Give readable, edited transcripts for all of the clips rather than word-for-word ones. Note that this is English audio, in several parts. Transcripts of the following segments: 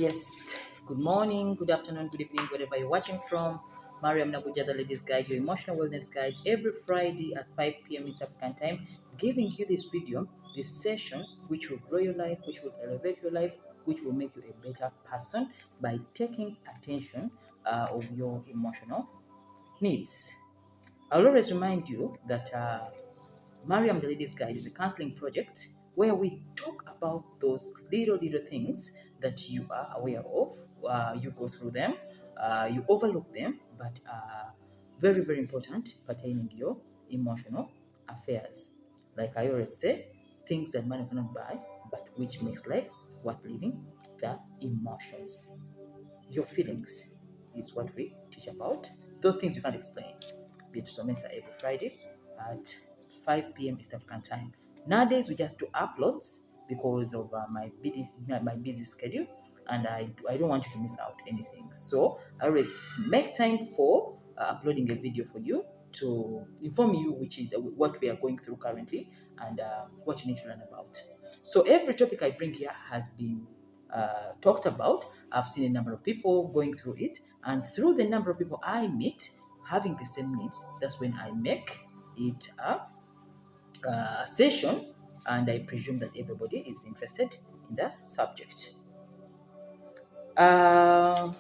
Yes, good morning, good afternoon, good evening, wherever you're watching from. Mariam Naguja, the Ladies Guide, your emotional wellness guide, every Friday at 5 p.m. East African time, giving you this video, this session, which will grow your life, which will elevate your life, which will make you a better person by taking attention of your emotional needs. I'll always remind you that Mariam the Ladies Guide is a counseling project where we talk about those little things that you are aware of. You go through them, you overlook them, but very important pertaining to your emotional affairs. Like I always say, things that money cannot buy, but which makes life worth living, the emotions. Your feelings is what we teach about. Those things you can't explain. Beat Somesa every Friday at 5 p.m. East African time. Nowadays we just do uploads because of my busy schedule, and I don't want you to miss out anything. So I always make time for uploading a video for you to inform you which is what we are going through currently and what you need to learn about. So every topic I bring here has been talked about. I've seen a number of people going through it, and through the number of people I meet having the same needs, that's when I make it a session, and I presume that everybody is interested in the subject. Uh,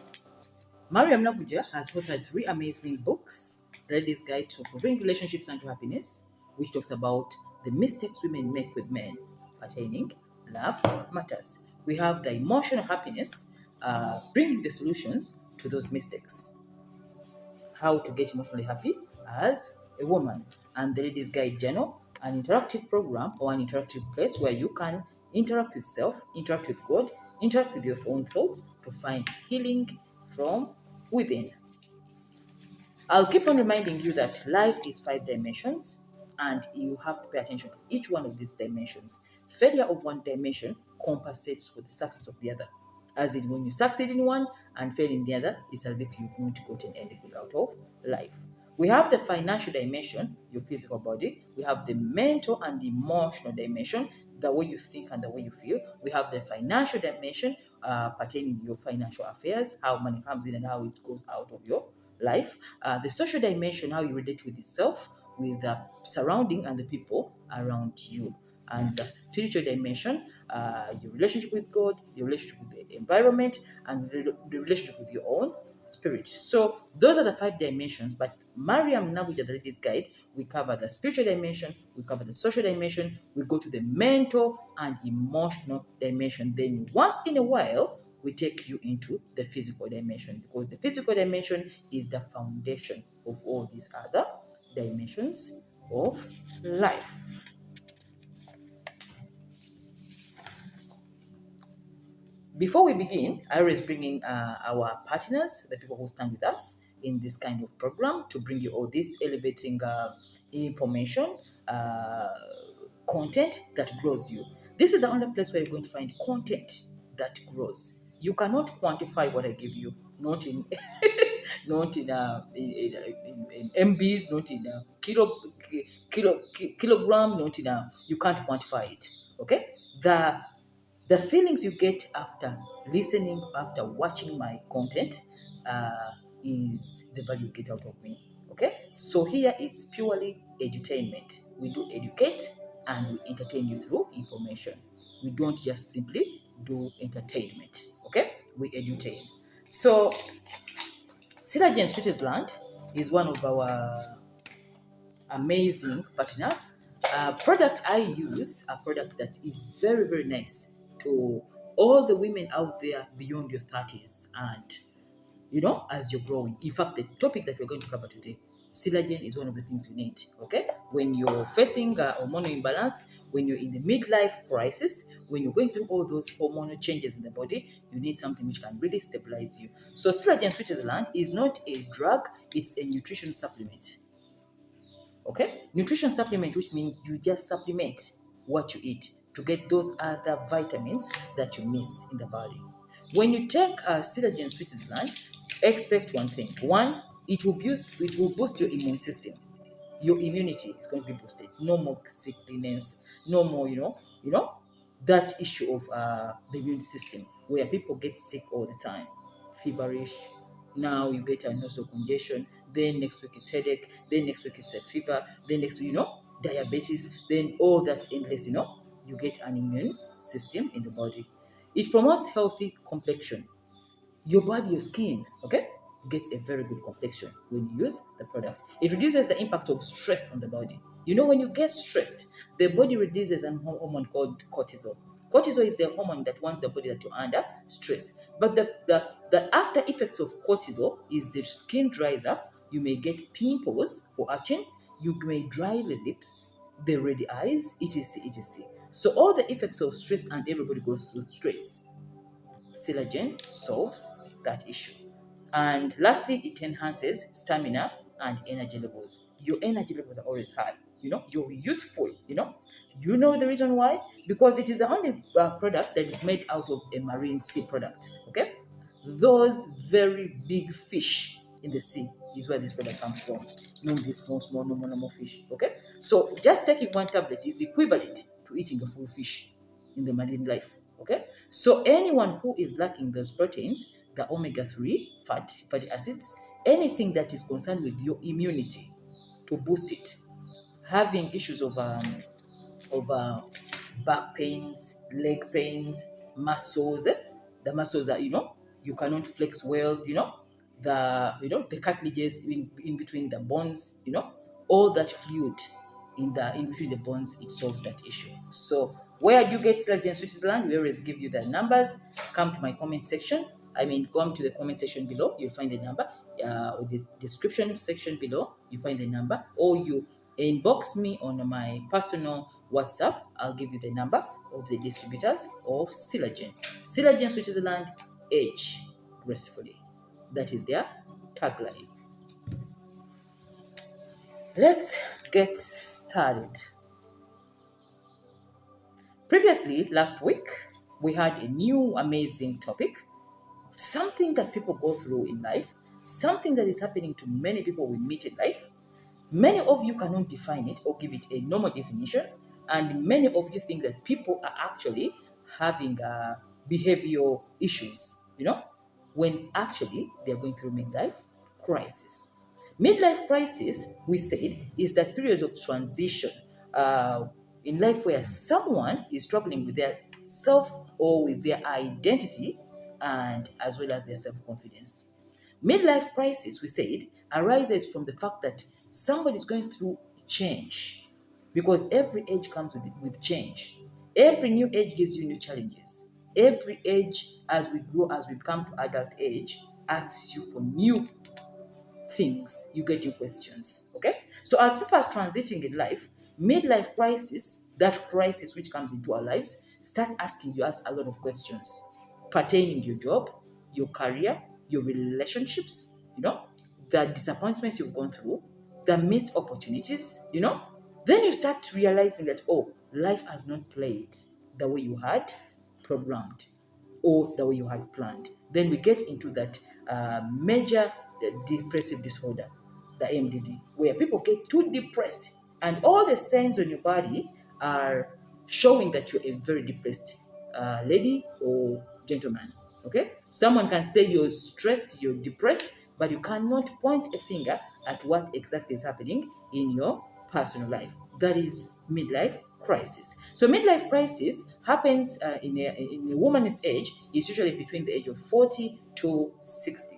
Mariam Naguja has authored three amazing books: The Ladies Guide to Fulfilling Relationships and to Happiness, which talks about the mistakes women make with men pertaining love matters. We have The Emotional Happiness, bringing the solutions to those mistakes, how to get emotionally happy as a woman, and the Ladies Guide Journal, an interactive program or an interactive place where you can interact with self, interact with God, interact with your own thoughts to find healing from within. I'll keep on reminding you that life is 5 dimensions, and you have to pay attention to each one of these dimensions. Failure of one dimension compensates for the success of the other. As in, when you succeed in one and fail in the other, it's as if you've not gotten anything out of life. We have the financial dimension, your physical body. We have the mental and the emotional dimension, the way you think and the way you feel. We have the financial dimension pertaining to your financial affairs, how money comes in and how it goes out of your life. The social dimension, how you relate with yourself, with the surrounding and the people around you. And the spiritual dimension, your relationship with God, your relationship with the environment, and the relationship with your own spirit. So those are the 5 dimensions. But Mariam Naguja, the Ladies Guide, we cover the spiritual dimension, we cover the social dimension, we go to the mental and emotional dimension. Then once in a while, we take you into the physical dimension, because the physical dimension is the foundation of all these other dimensions of life. Before we begin, I always bring in our partners, the people who stand with us in this kind of program, to bring you all this elevating information, content that grows you. This is the only place where you're going to find content that grows. You cannot quantify what I give you, not in not in MBs, not in kilogram, not in you can't quantify it. Okay, the feelings you get after listening, after watching my content, is the value you get out of me. Okay, so here it's purely edutainment. We do educate and we entertain you through information. We don't just simply do entertainment. Okay, we edutain. So Synergy Switzerland is one of our amazing partners. A product I use, a product that is very nice to all the women out there beyond your 30s, and as you're growing. In fact, the topic that we're going to cover today, Silagen, is one of the things you need. Okay, when you're facing hormonal imbalance, when you're in the midlife crisis, when you're going through all those hormonal changes in the body, you need something which can really stabilize you. So Silagen Switzerland is not a drug; it's a nutrition supplement. Okay, nutrition supplement, which means you just supplement what you eat to get those other vitamins that you miss in the body. When you take Synergen Switzerland, expect one thing. One, it will boost your immune system. Your immunity is going to be boosted. No more sickliness. No more, that issue of the immune system. where people get sick all the time, feverish. Now you get a nasal congestion. Then next week it's headache. Then next week it's a fever. Then next week, diabetes. Then all that endless, you get an immune system in the body. It promotes healthy complexion. Your body, your skin, okay, gets a very good complexion when you use the product. It reduces the impact of stress on the body. When you get stressed, the body releases an hormone called cortisol. Cortisol is the hormone that wants the body that you're under stress. But the after effects of cortisol is the skin dries up, you may get pimples or itching, you may dry the lips, the red eyes, etc. etc. So all the effects of stress, and everybody goes through stress. Silagen solves that issue. And lastly, it enhances stamina and energy levels. Your energy levels are always high. You're youthful. The reason why? Because it is the only product that is made out of a marine sea product. Okay, those very big fish in the sea is where this product comes from. Not these small, normal fish. Okay, so just taking one tablet is equivalent to eating a full fish in the marine life. Okay, so anyone who is lacking those proteins, the omega-3 fatty acids, anything that is concerned with your immunity, to boost it, having issues of back pains, leg pains, muscles. The muscles are, you cannot flex well, the cartilages in between the bones, all that fluid in between the bones, it solves that issue. So where do you get Sludge in Switzerland? We always give you the numbers. Come to my comment section. Come to the comment section below. You'll find the number. Or the description section below. You find the number, or you inbox me on my personal WhatsApp. I'll give you the number of the distributors of Silagen. Silagen Switzerland, age gracefully. That is their tagline. Let's get started. Previously, last week, we had a new amazing topic, something that people go through in life, something that is happening to many people we meet in life. Many of you cannot define it or give it a normal definition, and many of you think that people are actually having behavioral issues, when actually they're going through midlife crisis. Midlife crisis, we said, is that periods of transition in life where someone is struggling with their self or with their identity, and as well as their self-confidence. Midlife crisis, we said, arises from the fact that somebody is going through change, because every age comes with change. Every new age gives you new challenges. Every age, as we grow, as we come to adult age, asks you for new things, you get new questions. Okay? So as people are transiting in life, midlife crisis, that crisis which comes into our lives, starts asking you a lot of questions pertaining to your job, your career, your relationships, the disappointments you've gone through, the missed opportunities, Then you start realizing that, life has not played the way you had programmed or the way you had planned. Then we get into that major depressive disorder, the MDD, where people get too depressed and all the signs on your body are showing that you're a very depressed lady or gentleman. Okay? Someone can say you're stressed, you're depressed, but you cannot point a finger at what exactly is happening in your personal life. That is midlife crisis. So midlife crisis happens in a woman's age, is usually between the age of 40 to 60,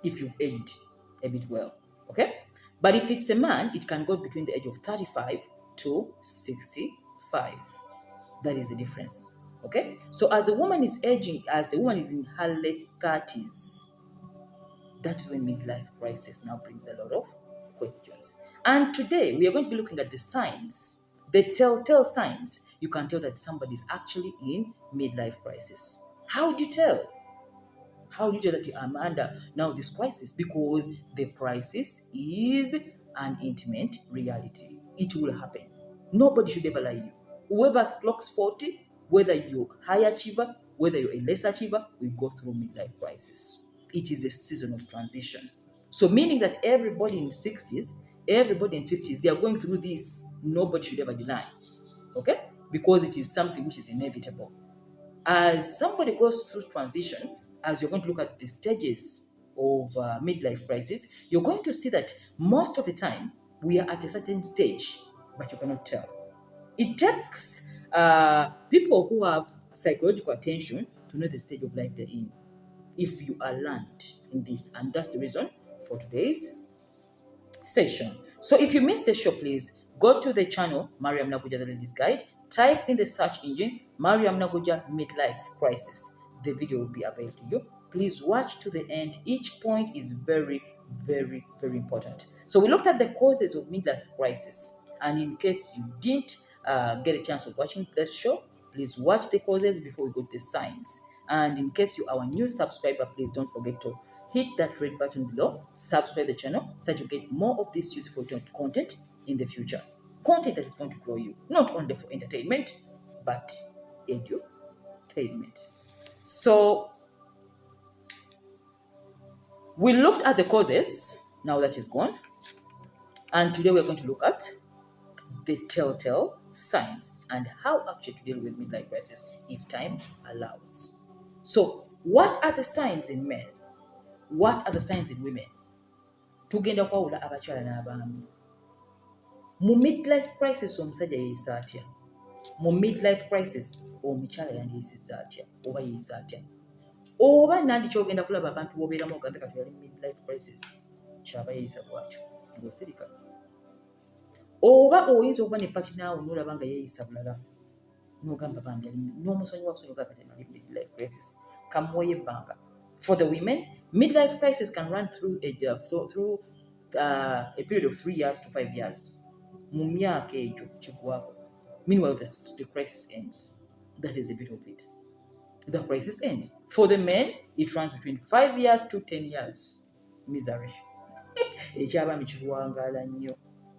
if you've aged a bit well. Okay? But if it's a man, it can go between the age of 35 to 65. That is the difference. Okay? So as a woman is aging, as the woman is in her late 30s, that is when midlife crisis now brings a lot of questions. And today we are going to be looking at the signs, the telltale signs you can tell that somebody is actually in midlife crisis. How do you tell? How do you tell that I'm under now this crisis? Because the crisis is an intimate reality. It will happen. Nobody should ever lie you. Whoever clocks 40, whether you're a high achiever, whether you're a less achiever, we go through midlife crisis. It is a season of transition. So meaning that everybody in 60s, everybody in 50s, they are going through this. Nobody should ever deny. Okay? Because it is something which is inevitable. As somebody goes through transition, as you're going to look at the stages of midlife crisis, you're going to see that most of the time we are at a certain stage, but you cannot tell. It takes people who have psychological attention to know the stage of life they're in, if you are learned in this. And that's the reason for today's session. So if you missed the show, please go to the channel Mariam Nakuja the Ladies Guide. Type in the search engine Mariam Nakuja Midlife Crisis. The video will be available to you. Please watch to the end. Each point is very, very, very important. So we looked at the causes of midlife crisis, and in case you didn't get a chance of watching that show, please watch the causes before we go to the signs. And in case you are a new subscriber, please don't forget to hit that red button below, subscribe the channel so that you get more of this useful content in the future. Content that is going to grow you, not only for entertainment, but edutainment. So we looked at the causes, now that is gone. And today we're going to look at the telltale signs and how actually to deal with midlife crisis if time allows. So what are the signs in men? What are the signs in women? Tugenda kwawula abakyala n'abaami. Mu midlife crisis omusajja yeeyisa atya? Mu midlife crisis omukyala yandiyisizza atya oba yeeyisa atya? Oba nandi kyogenda kulaba abantu b'obeeramu ogambe kati yali midlife crisis kyaba yeeyisa bw'atyo ng'osirika. Oba oyinza okuba ne pati naawe n'olaba nga yeeyisa bulala n'ogamba bambi n'omusonyiwa kusonyiwa kati ali midlife crisis. Kamuweeyo ebbanga. For the women, midlife crisis can run through a period of 3 years to 5 years. Meanwhile, the crisis ends. That is the bit of it. The crisis ends. For the men, it runs between 5 years to 10 years. Misery.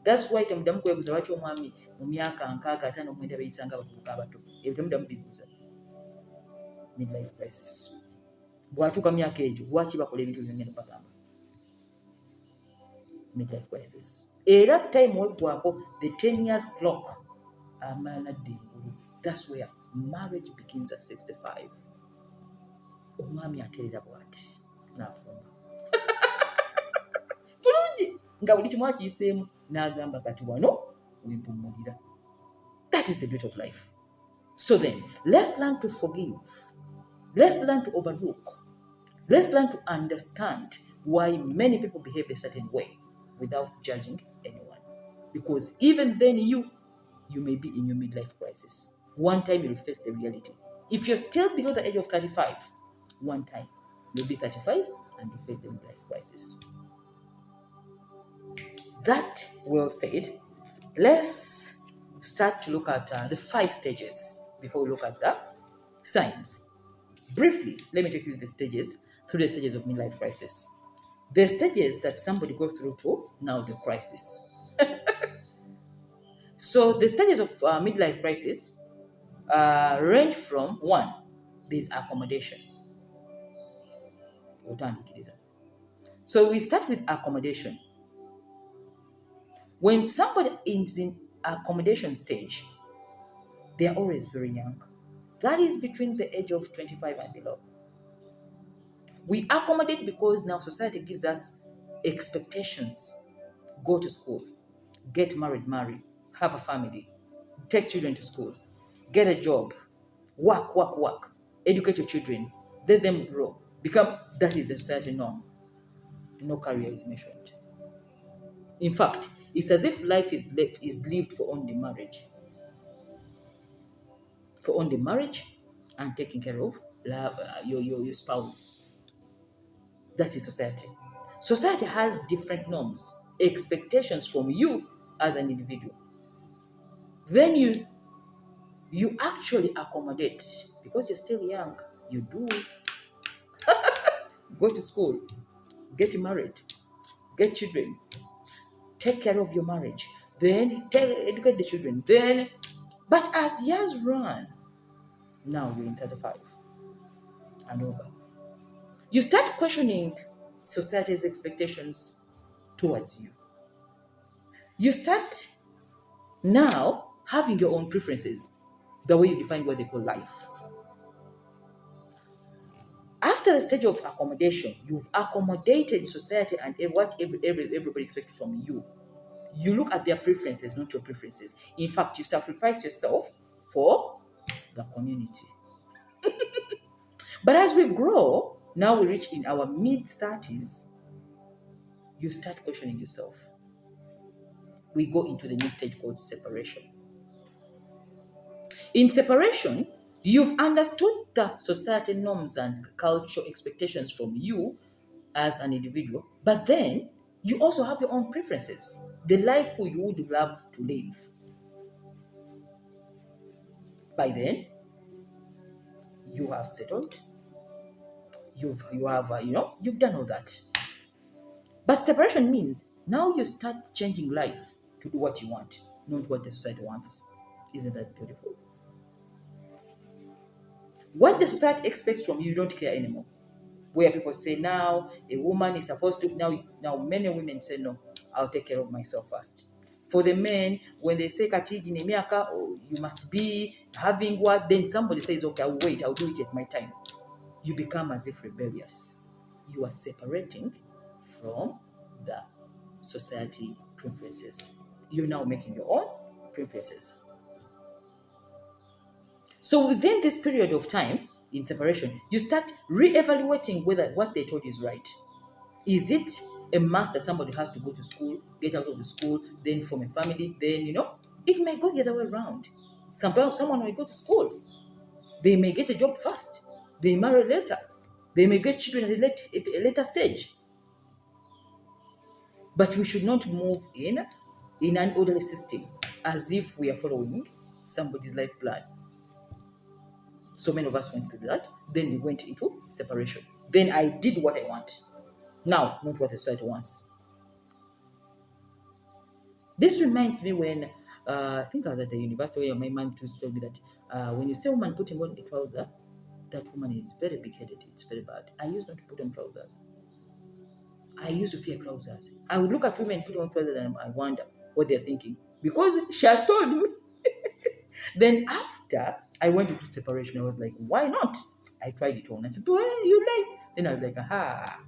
That's why temudamu kwebuuza lwaki omwami mu myaka 65 beeyisanga abavubuka abato. Ebyo temudamu bibuuza. Midlife crisis. Bwatuuka myaka egyo lwaki bakola ebintu byongenda bagamba midlife crisis. Era time weggwako the 10 years clock amala nadde engulu. That's where marriage begins at 65. Omwami aterera bwati n'afumba bulungi nga buli kimu akiyiseemu n'agamba kati wano wempumulira. That is the beauty of life. So then let's learn to forgive. Let's learn to overlook. Let's learn to understand why many people behave a certain way without judging anyone. Because even then you may be in your midlife crisis. One time you'll face the reality. If you're still below the age of 35, one time you'll be 35 and you face the midlife crisis. That well said, let's start to look at the 5 stages before we look at the signs. Briefly, let me take you through the stages of midlife crisis. The stages that somebody goes through to now the crisis. So the stages of midlife crisis range from 1, there's accommodation. So we start with accommodation. When somebody is in accommodation stage, they are always very young. That is between the age of 25 and below. We accommodate because now society gives us expectations. Go to school, get married, have a family, take children to school, get a job, work, educate your children, let them grow, that is the society norm. No career is mentioned. In fact, it's as if life is lived for only marriage. For only marriage and taking care of your spouse. That is society. Society has different norms, expectations from you as an individual. Then you actually accommodate because you're still young. You do go to school, get married, get children, take care of your marriage, then educate the children. But as years run, now you're in 35 and over. You start questioning society's expectations towards you. You start now having your own preferences, the way you define what they call life. After the stage of accommodation, you've accommodated society and what everybody expects from you. You look at their preferences, not your preferences. In fact, you sacrifice yourself for the community. But as we grow, now we reach in our mid-30s, you start questioning yourself. We go into the new stage called separation. In separation, you've understood the society norms and cultural expectations from you as an individual, but then you also have your own preferences, the life you would love to live. By then, you have settled, you've done all that. But separation means now you start changing life to do what you want, not what the society wants. Isn't that beautiful? What the society expects from you, you don't care anymore. Where people say now a woman is supposed to, now many women say no, I'll take care of myself first. For the men, when they say Katiji Nemiaka, oh, you must be having what, then somebody says, okay, I'll wait, I'll do it at my time. You become as if rebellious. You are separating from the society preferences. You're now making your own preferences. So within this period of time in separation, you start re-evaluating whether what they told you is right. Is it a must that somebody has to go to school, get out of the school, then form a family, then, it may go the other way around. Someone may go to school. They may get a job first. They marry later. They may get children at a later stage. But we should not move in an orderly system as if we are following somebody's life plan. So many of us went through that. Then we went into separation. Then I did what I want. Now, not what the society wants. This reminds me when, I think I was at the university where my mom told me that when you see a woman putting on a trouser, that woman is very big-headed. It's very bad. I used not to put on trousers. I used to fear trousers. I would look at women putting on trousers and I wonder what they're thinking. Because she has told me. Then after I went into separation, I was like, why not? I tried it on and said, well, you nice. Then I was like, aha.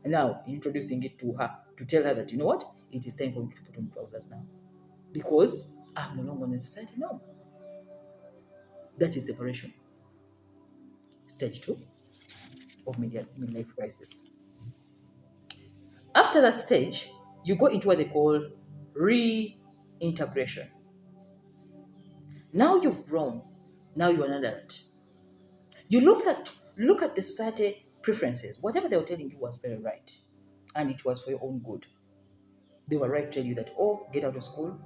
And now introducing it to her to tell her that, you know what? It is time for me to put on trousers now. Because I'm no longer in society. No. That is separation. Stage 2 of midlife crisis. After that stage, you go into what they call reintegration. Now you've grown. Now you're an adult. You look at the society preferences. Whatever they were telling you was very right. And it was for your own good. They were right to tell you that, oh, get out of school,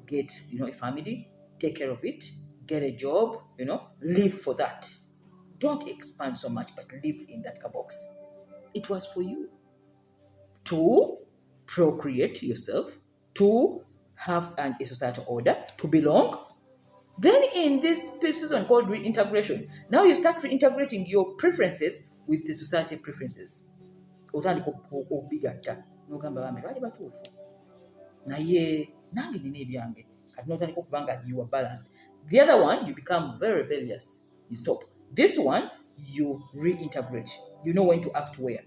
get, a family, take care of it, get a job, live for that. Don't expand so much, but live in that box. It was for you to procreate yourself, to have a societal order, to belong. Then in this season called reintegration, now you start reintegrating your preferences with the society preferences. Otandika obigatta n'ogamba bambi baali batuufu naye nange nina ebyange kati n'otandika okuba nga you are balanced. The other one, you become very rebellious. You stop. This one, you reintegrate. You know when to act where.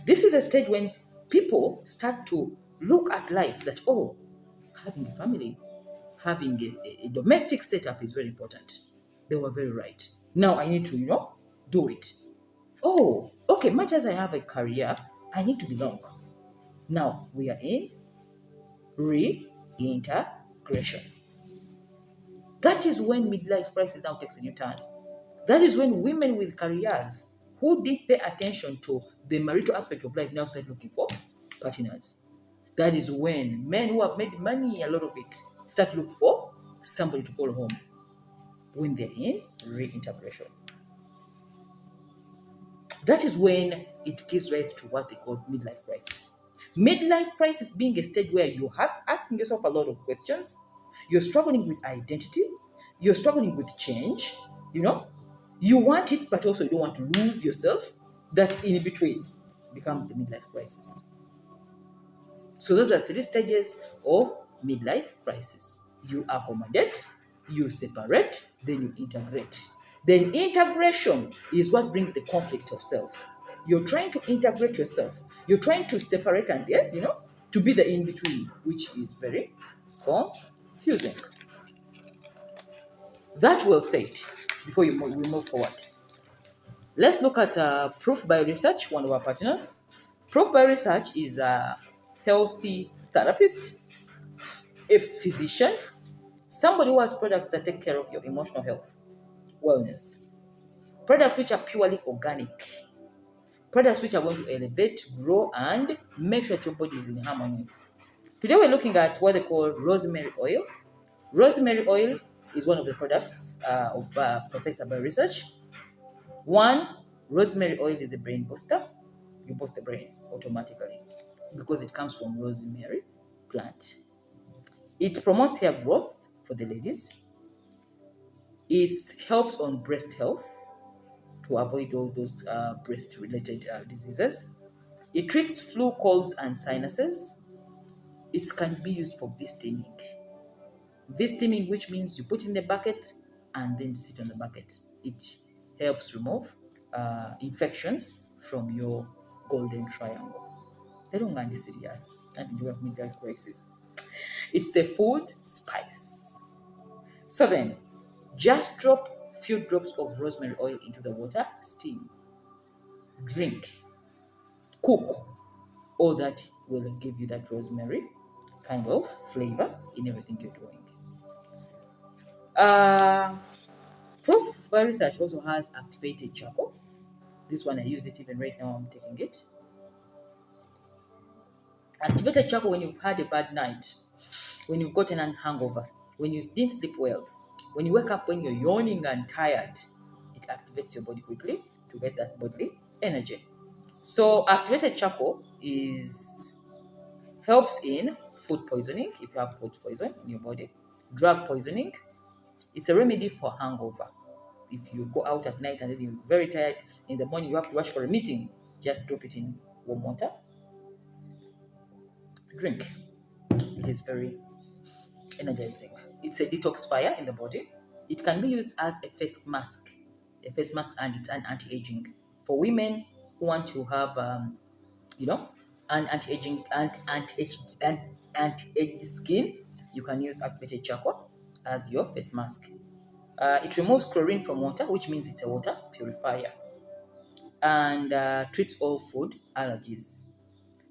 This is a stage when people start to look at life that, oh, having a family, having a domestic setup is very important. They were very right. Now I need to, do it. Oh, okay, much as I have a career, I need to belong. Now we are in reintegration. That is when midlife crisis now takes a new turn. That is when women with careers who did pay attention to the marital aspect of life now start looking for partners. That is when men who have made money, a lot of it, start looking for somebody to call home when they're in reintegration. That is when it gives rise to what they call midlife crisis. Midlife crisis being a stage where you are asking yourself a lot of questions. You're struggling with identity. You're struggling with change. You want it, but also you don't want to lose yourself. That in between becomes the midlife crisis. So those are 3 stages of midlife crisis. You accommodate, you separate, then you integrate. Then integration is what brings the conflict of self. You're trying to integrate yourself. You're trying to separate and, yeah, to be the in-between, which is very confusing. That well said. Before we move forward, let's look at proof by research, one of our partners. Proof by research is a healthy therapist, a physician, somebody who has products that take care of your emotional health, wellness. Products which are purely organic. Products which are going to elevate, grow, and make sure that your body is in harmony. Today we're looking at what they call rosemary oil. Rosemary oil is one of the products of Professor by research. One, rosemary oil is a brain booster. You boost the brain automatically because it comes from rosemary plant. It promotes hair growth for the ladies. It helps on breast health to avoid all those breast-related diseases. It treats flu, colds, and sinuses. It can be used for V-steaming. V-steaming, which means you put in the bucket and then sit on the bucket. It helps remove infections from your golden triangle. They don't mind the serious and you have midlife crisis. It's a food spice. So then, just drop few drops of rosemary oil into the water, steam, drink, cook. All that will give you that rosemary kind of flavor in everything you're doing. Uh, Proof by research also has activated charcoal. This one I use it even right now. I'm taking it. Activated charcoal when you've had a bad night, when you've gotten an hangover, when you didn't sleep well, when you wake up when you're yawning and tired, it activates your body quickly to get that bodily energy. So activated charcoal is helps in food poisoning if you have food poison in your body, drug poisoning. It's a remedy for hangover. If you go out at night and then you're very tired, in the morning you have to rush for a meeting, just drop it in warm water, drink. It is very energizing. It's a detoxifier in the body. It can be used as a face mask, and it's an anti-aging for women who want to have, an anti-aging and anti-aging skin. You can use activated charcoal as your face mask. It removes chlorine from water, which means it's a water purifier, and treats all food allergies.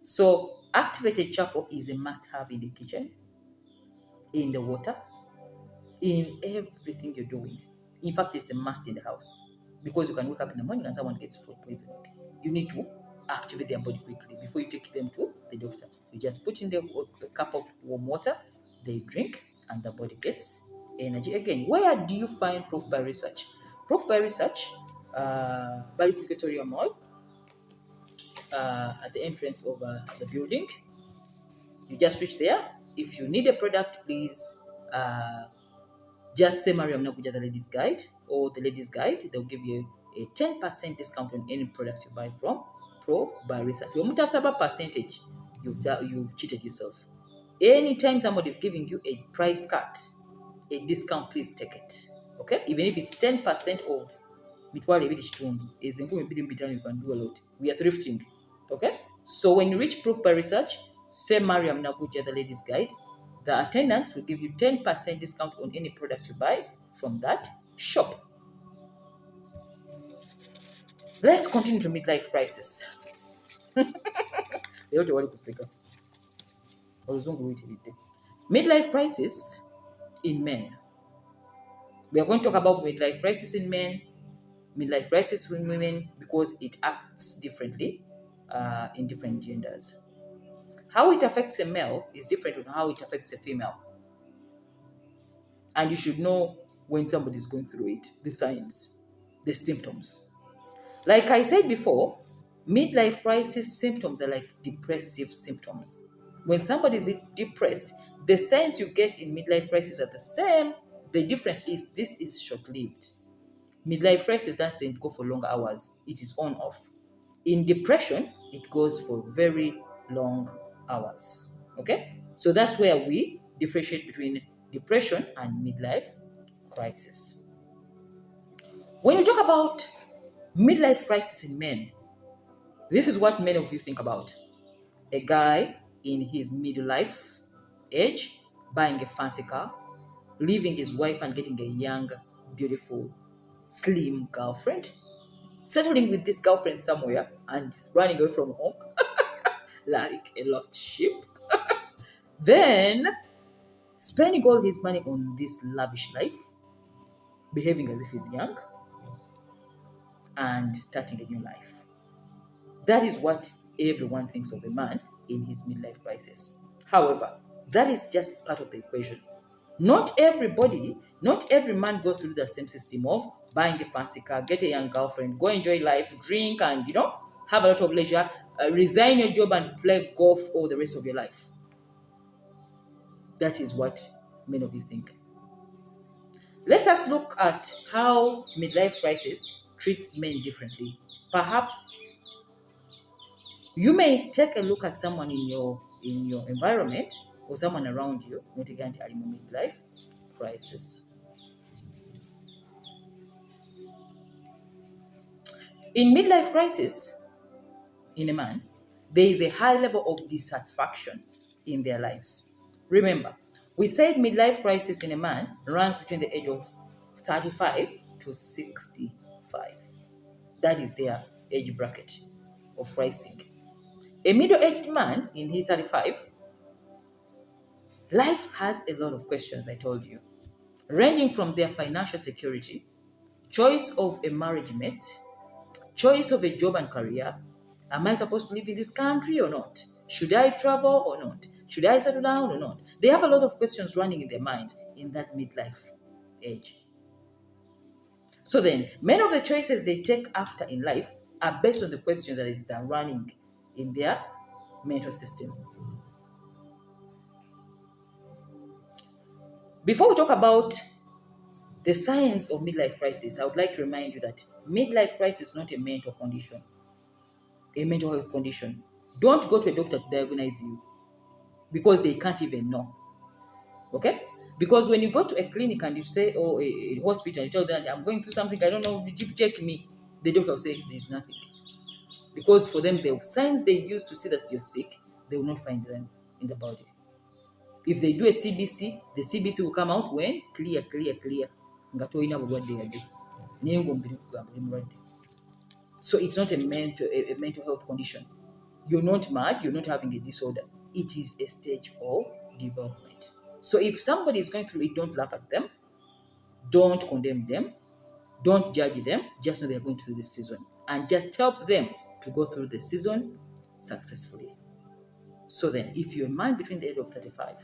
So activated charcoal is a must-have in the kitchen, in the water, in everything you're doing. In fact, it's a must in the house because you can wake up in the morning and someone gets food poisoning. You need to activate their body quickly before you take them to the doctor. You just put in a cup of warm water, they drink, and the body gets energy again. Where do you find Proof by Research? Proof by Research, by Equatorial Mall, at the entrance of the building. You just reach there. If you need a product, please just say Mariam Nakuja, the ladies guide, or the ladies guide. They'll give you a 10% discount on any product you buy from Pro by Research. You won't have a percentage. You've cheated yourself. Anytime somebody is giving you a price cut, a discount, please take it. Okay? Even if it's 10% of mitwale ebiri kitundu, ezinkumi bbiri mu bitaano, you can do a lot. We are thrifting. Okay? So when you reach Proof by Research, say Mariam Naguja, the ladies guide. The attendants will give you 10% discount on any product you buy from that shop. Let's continue to midlife crisis. Midlife crisis in men. We are going to talk about midlife crisis in men, midlife crisis in women, because it acts differently in different genders. How it affects a male is different from how it affects a female. And you should know when somebody is going through it, the signs, the symptoms. Like I said before, midlife crisis symptoms are like depressive symptoms. When somebody is depressed, the signs you get in midlife crisis are the same. The difference is this is short-lived. Midlife crisis doesn't go for long hours. It is on off. In depression, it goes for very long hours. Okay? So that's where we differentiate between depression and midlife crisis. When you talk about midlife crisis in men, this is what many of you think about. A guy in his midlife age buying a fancy car, leaving his wife and getting a young, beautiful, slim girlfriend, settling with this girlfriend somewhere and running away from home like a lost sheep. Then spending all his money on this lavish life, behaving as if he's young, and starting a new life. That is what everyone thinks of a man in his midlife crisis. However, that is just part of the equation. Not everybody, not every man goes through the same system of buying a fancy car, get a young girlfriend, go enjoy life, drink, and have a lot of leisure, resign your job and play golf all the rest of your life. That is what many of you think. Let us look at how midlife crisis treats men differently. Perhaps you may take a look at someone in your environment or someone around you, not again midlife crisis. In midlife crisis, in a man, there is a high level of dissatisfaction in their lives. Remember, we said midlife crisis in a man runs between the age of 35 to 65. That is their age bracket of rising. A middle-aged man in his 35, life has a lot of questions, I told you, ranging from their financial security, choice of a marriage mate, choice of a job and career. Am I supposed to live in this country or not? Should I travel or not? Should I settle down or not? They have a lot of questions running in their minds in that midlife age. So then, many of the choices they take after in life are based on the questions that are running in their mental system. Before we talk about the signs of midlife crisis, I would like to remind you that midlife crisis is not a mental condition, a mental health condition. Don't go to a doctor to diagnose you because they can't even know. Okay? Because when you go to a clinic and you say, or a hospital, you tell them, I'm going through something, I don't know, check me, the doctor will say, there's nothing. Because for them, the signs they use to see that you're sick, they will not find them in the body. If they do a CBC, the CBC will come out when? Clear. So it's not a mental health condition. You're not mad, you're not having a disorder. It is a stage of development. So if somebody is going through it, don't laugh at them, don't condemn them, don't judge them, just know they're going through this season. And just help them to go through the season successfully. So then, if you're a man between the age of 35,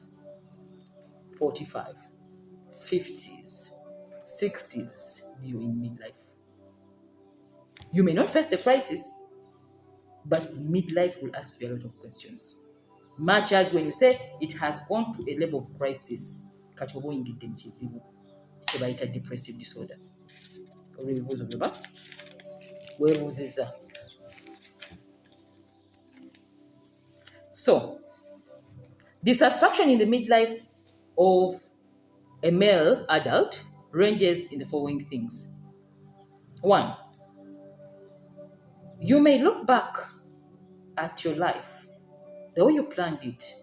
45, 50s, 60s, you're in midlife. You may not face the crisis, but midlife will ask you a lot of questions. Much as when you say it has gone to a level of crisis, depressive disorder. So, dissatisfaction in the midlife of a male adult ranges in the following things. 1, you may look back at your life the way you planned it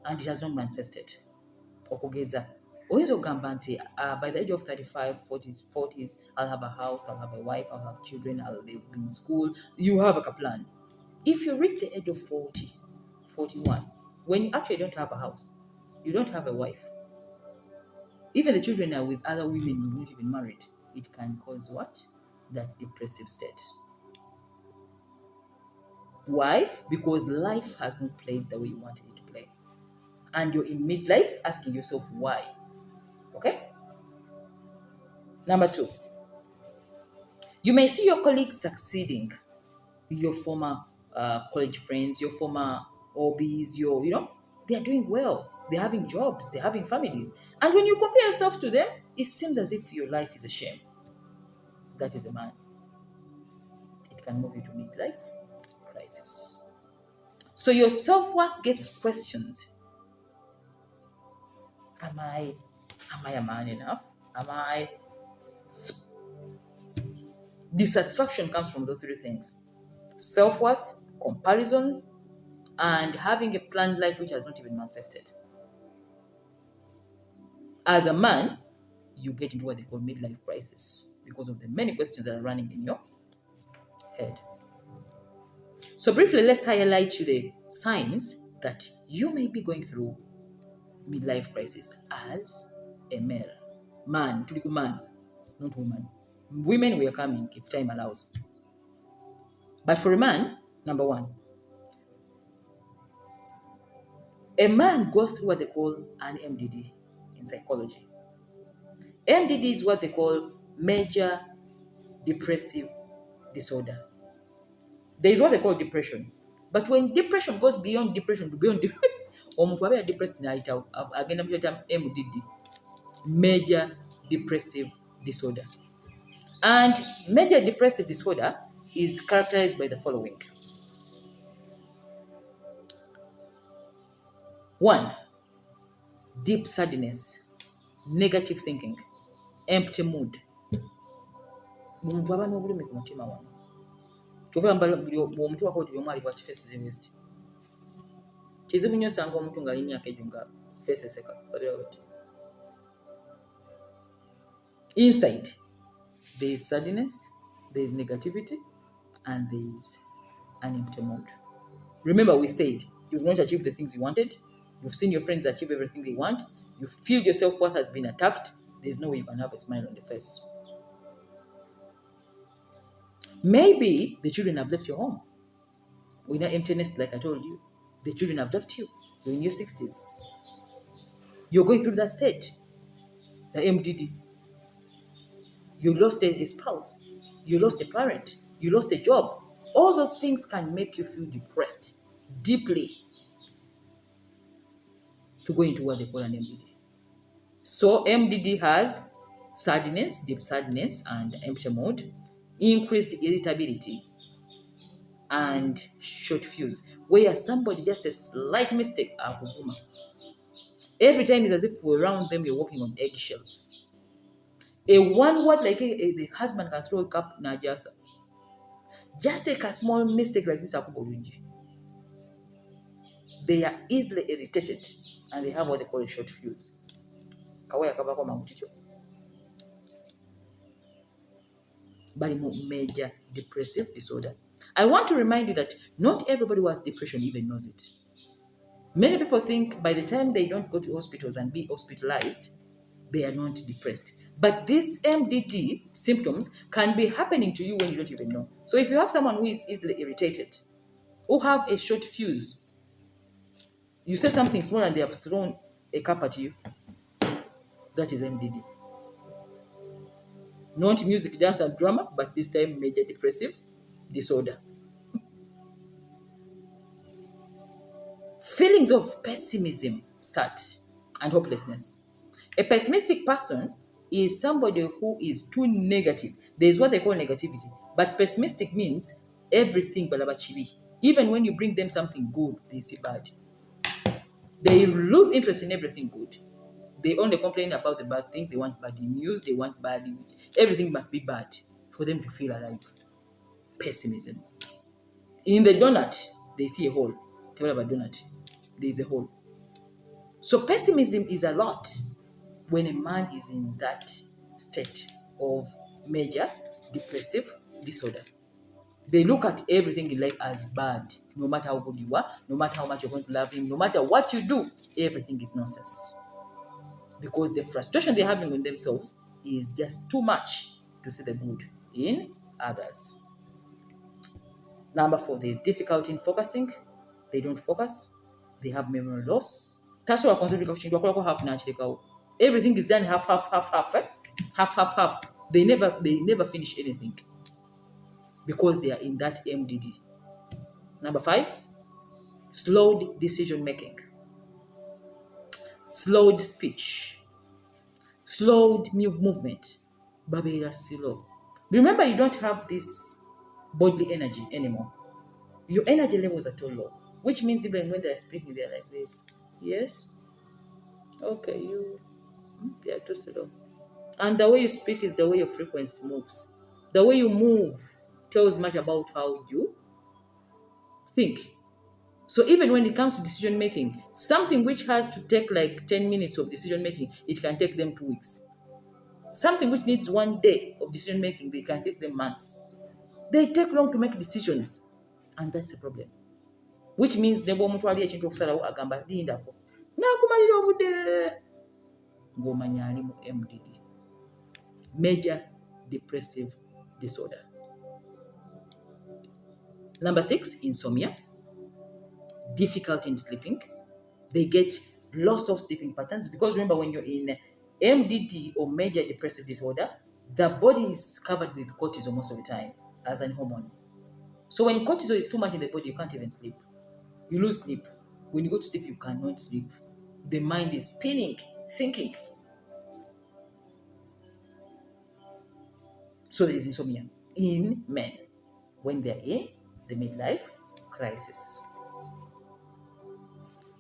and it has not manifested. Okugeza. Oyinza okugamba nti by the age of 35, 40s, I'll have a house, I'll have a wife, I'll have children, I'll be in school. You have a plan. If you reach the age of 40, 41, when you actually don't have a house, you don't have a wife, even the children are with other women who's not even married, it can cause what? That depressive state. Why? Because life has not played the way you wanted it to play. And you're in midlife asking yourself why. Okay? Number 2, you may see your colleagues succeeding, your former college friends, your former hobbies, they are doing well. They're having jobs, they're having families. And when you compare yourself to them, it seems as if your life is a shame. That is a man. It can move you to midlife crisis. So your self-worth gets questioned. Am I a man enough? Am I Dissatisfaction comes from those three things: self-worth, comparison, and having a planned life which has not even manifested. As a man, you get into what they call midlife crisis because of the many questions that are running in your head. So briefly, let's highlight to the signs that you may be going through midlife crisis as a male. Man, tuliku man, not woman. Women, we are coming if time allows. But for a man, number one, a man goes through what they call an MDD in psychology. MDD is what they call major depressive disorder. There is what they call depression. But when depression goes beyond depression, beyond omuntu abeera depressed n'ayitawo agenda mu kyeta MDD, major depressive disorder. And major depressive disorder is characterized by the following. One, deep sadness, negative thinking, empty mood. Omuntu aba n'obulumi ku mutima wano. Kyova omuntu wakoti byomwali bwa faces west. Kizibu nnyo osanga omuntu ng'ali myaka egyo nga faces eka. Inside, there is sadness, there is negativity, and there is an empty mood. Remember, we said you've not achieved the things you wanted. You've seen your friends achieve everything they want. You feel your self-worth has been attacked. There's no way you can have a smile on the face. Maybe the children have left your home. With that emptiness, like I told you, the children have left you. You're in your 60s. You're going through that state, the MDD. You lost a spouse. You lost a parent. You lost a job. All those things can make you feel depressed deeply to go into what they call an MDD. So MDD has sadness, deep sadness, and empty mood, increased irritability, and short fuse, where somebody just a slight mistake, every time it's as if around them you're walking on eggshells. A one word like the husband can throw a cup najasa. Just take a small mistake like this, they are easily irritated and they have what they call a short fuse. Major depressive disorder. I want to remind you that not everybody who has depression even knows it. Many people think by the time they don't go to hospitals and be hospitalized, they are not depressed. But these MDD symptoms can be happening to you when you don't even know. So if you have someone who is easily irritated, who have a short fuse, you say something small and they have thrown a cup at you, that is MDD. Not music, dance, and drama, but this time major depressive disorder. Feelings of pessimism start and hopelessness. A pessimistic person is somebody who is too negative. There's what they call negativity. But pessimistic means everything balabachibi. Even when you bring them something good, they see bad. They lose interest in everything good. They only complain about the bad things. They want bad news. They want bad. Everything must be bad for them to feel alive. Pessimism. In the donut, they see a hole. Tell about donut. There is a hole. So pessimism is a lot when a man is in that state of major depressive disorder. They look at everything in life as bad. No matter how good you are, no matter how much you're going to love him, no matter what you do, everything is nonsense. Because the frustration they're having with themselves is just too much to see the good in others. Number 4, there's difficulty in focusing. They don't focus. They have memory loss. That's why I consider everything is done half. Half. They never finish anything because they are in that MDD. Number 5, slowed decision making, slowed speech, slowed movement. Babela slow. Remember, you don't have this bodily energy anymore. Your energy levels are too low, which means even when they're speaking, they're like this. Yes. Okay, they are too slow. And the way you speak is the way your frequency moves. The way you move tells much about how you think. So even when it comes to decision making, something which has to take like 10 minutes of decision making, it can take them 2 weeks. Something which needs 1 day of decision making, they can take them months. They take long to make decisions, and that's the problem. Which means ne bw'omutwalira ekintu okusalawo agamba lindako nakumalira obudde ng'omanya ali mu MDD, major depressive disorder. Number 6, insomnia, difficulty in sleeping. They get loss of sleeping patterns because remember, when you're in MDD or major depressive disorder, the body is covered with cortisol most of the time as an hormone. So when cortisol is too much in the body, you can't even sleep. You lose sleep. When you go to sleep, you cannot sleep. The mind is spinning, thinking. So there is insomnia in men when they're in the midlife crisis.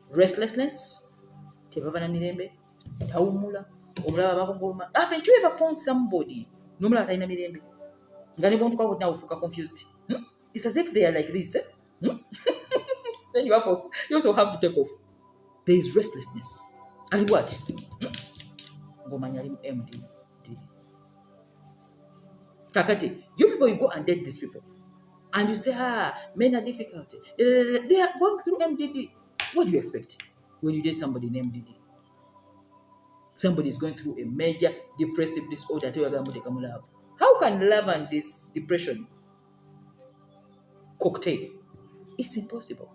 Restlessness, tebaba na mirembe, tawumula, omulaba bakongoma. Haven't you ever found somebody nomulaba talina mirembe? Nga ne bontuka bonna ufuka confused. It's as if they are like this. Then you also have to take off. There is restlessness. And what? Ngomanya ali mu MDD. Kakati, you people, you go and date these people. And you say, men are difficult. They are going through MDD. What do you expect when you date somebody in MDD? Somebody is going through a major depressive disorder. How can love and this depression cocktail? It's impossible.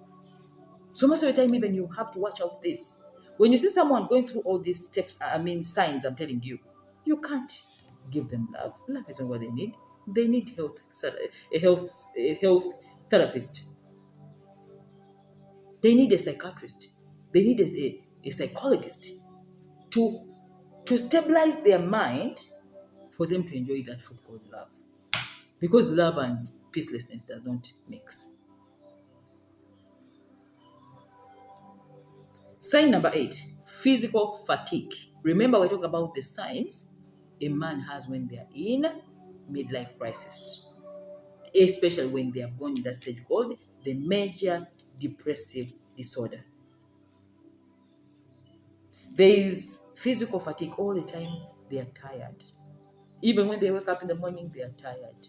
So most of the time, even you have to watch out this. When you see someone going through all these steps, signs, I'm telling you, you can't give them love. Love isn't what they need. They need a health therapist. They need a psychiatrist. They need a psychologist to stabilize their mind for them to enjoy that food called love. Because love and peacelessness does not mix. Sign number 8, physical fatigue. Remember, we talk about the signs a man has when they are in midlife crisis, especially when they have gone in that stage called the major depressive disorder. There is physical fatigue all the time. They are tired. Even when they wake up in the morning, they are tired.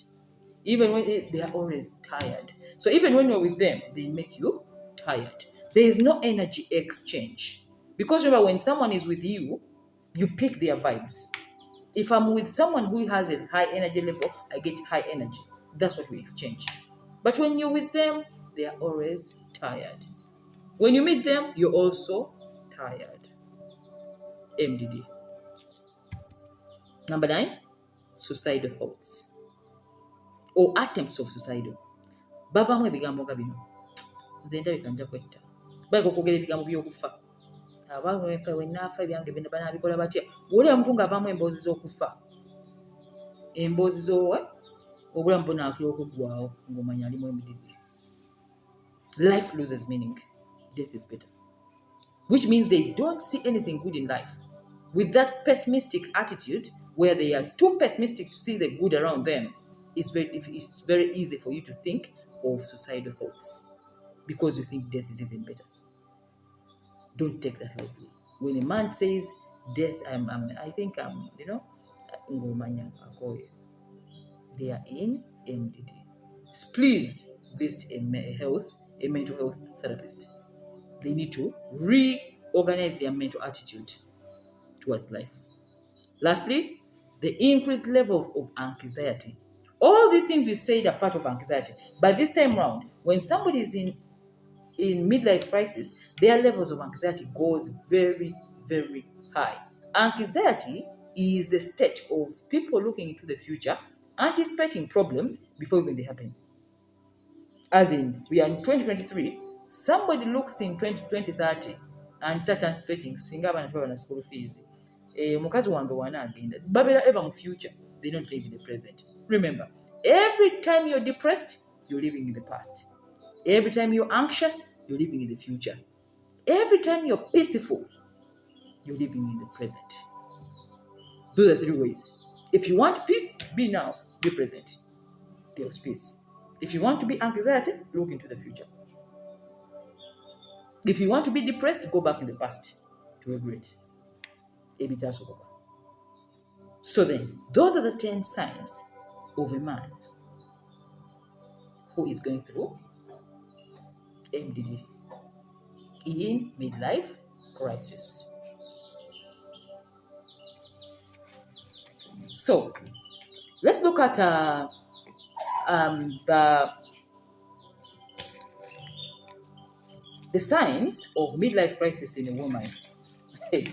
Even when they are always tired. So even when you're with them, they make you tired. There is no energy exchange. Because remember, when someone is with you, you pick their vibes. If I'm with someone who has a high energy level, I get high energy. That's what we exchange. But when you're with them, they are always tired. When you meet them, you're also tired. MDD. Number 9, suicidal thoughts or attempts of suicidal. Bavaamu ebigambo nga bino. Nze ndabika nja kwetta. Bali okwogera ebigambo by'okufa. Abantu wennafa ebyange bino banaabikola batya? Bw'olaba omuntu ng'avaamu emboozi z'okufa. Emboozi z'owa? Obulamu bunaakira okuggwaawo ng'omanya ali mu MDD. Life loses meaning. Death is better. Which means they don't see anything good in life. With that pessimistic attitude, where they are too pessimistic to see the good around them, it's very easy for you to think of suicidal thoughts because you think death is even better. Don't take that lightly. When a man says death, I think they are in MDD. Please visit a mental health therapist. They need to reorganize their mental attitude towards life. Lastly, the increased level of anxiety. All the things we said are part of anxiety. But this time around, when somebody is in midlife crisis, their levels of anxiety goes very, very high. Anxiety is a state of people looking into the future, anticipating problems before even they happen. As in, we are in 2023, somebody looks in 2030 and starts anticipating singa abana tebabana school fees. Mukazi wange wanaagenda. Babera ever mu future. They don't live in the present. Remember, every time you're depressed, you're living in the past. Every time you're anxious, you're living in the future. Every time you're peaceful, you're living in the present. Those are 3 ways. If you want peace, be now, be present. the auspice. If you want to be anxiety, look into the future. If you want to be depressed, go back in the past to regret. So then, those are the 10 signs of a man who is going through MDD, in midlife crisis. So let's look at the signs of midlife crisis in a woman. Hey,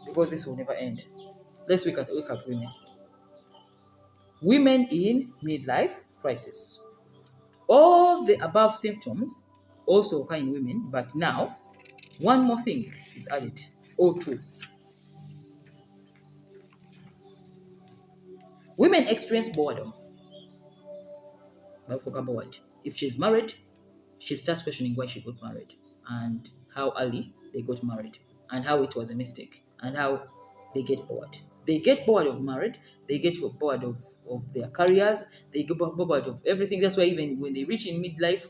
because this will never end. Let's look at women. Women in midlife crisis. All the above symptoms also occur in women, but now one more thing is added, or two. Women experience boredom. Bored. If she's married, she starts questioning why she got married and how early they got married and how it was a mistake and how they get bored. They get bored of married, they get bored of their careers, they get bored of everything. That's why even when they reach in midlife,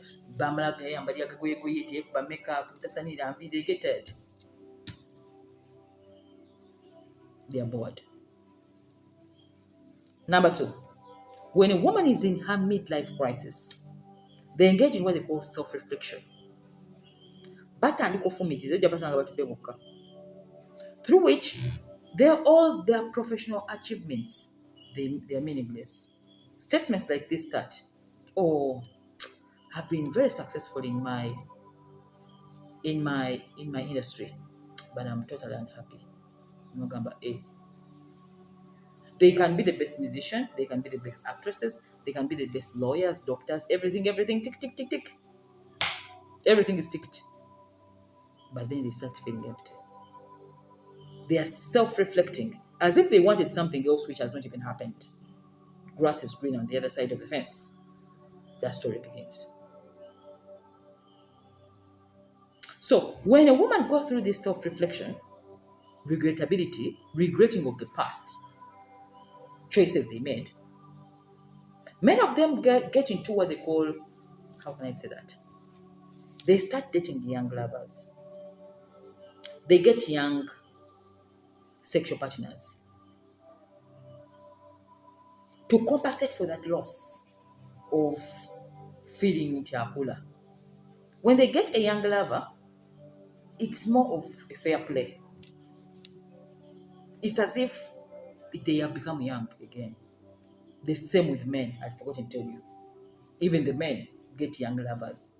they get tired. They are bored. Number two, when a woman is in her midlife crisis, they engage in what they call self-reflection. Through which all their professional achievements, they're meaningless. Statements like this start, oh, I've been very successful in my industry, but I'm totally unhappy. They can be the best musician, they can be the best actresses, they can be the best lawyers, doctors, everything, tick, tick, tick, tick. Everything is ticked. But then they start feeling empty. They are self-reflecting, as if they wanted something else which has not even happened. Grass is green on the other side of the fence. That story begins. So when a woman goes through this self-reflection, regretting of the past, choices they made, many of them get into what they call, how can I say that? They start dating young lovers. They get young sexual partners to compensate for that loss of feeling tiakula. When they get a young lover, it's more of a fair play. It's as if they have become young again. The same with men, I forgot to tell you. Even the men get young lovers.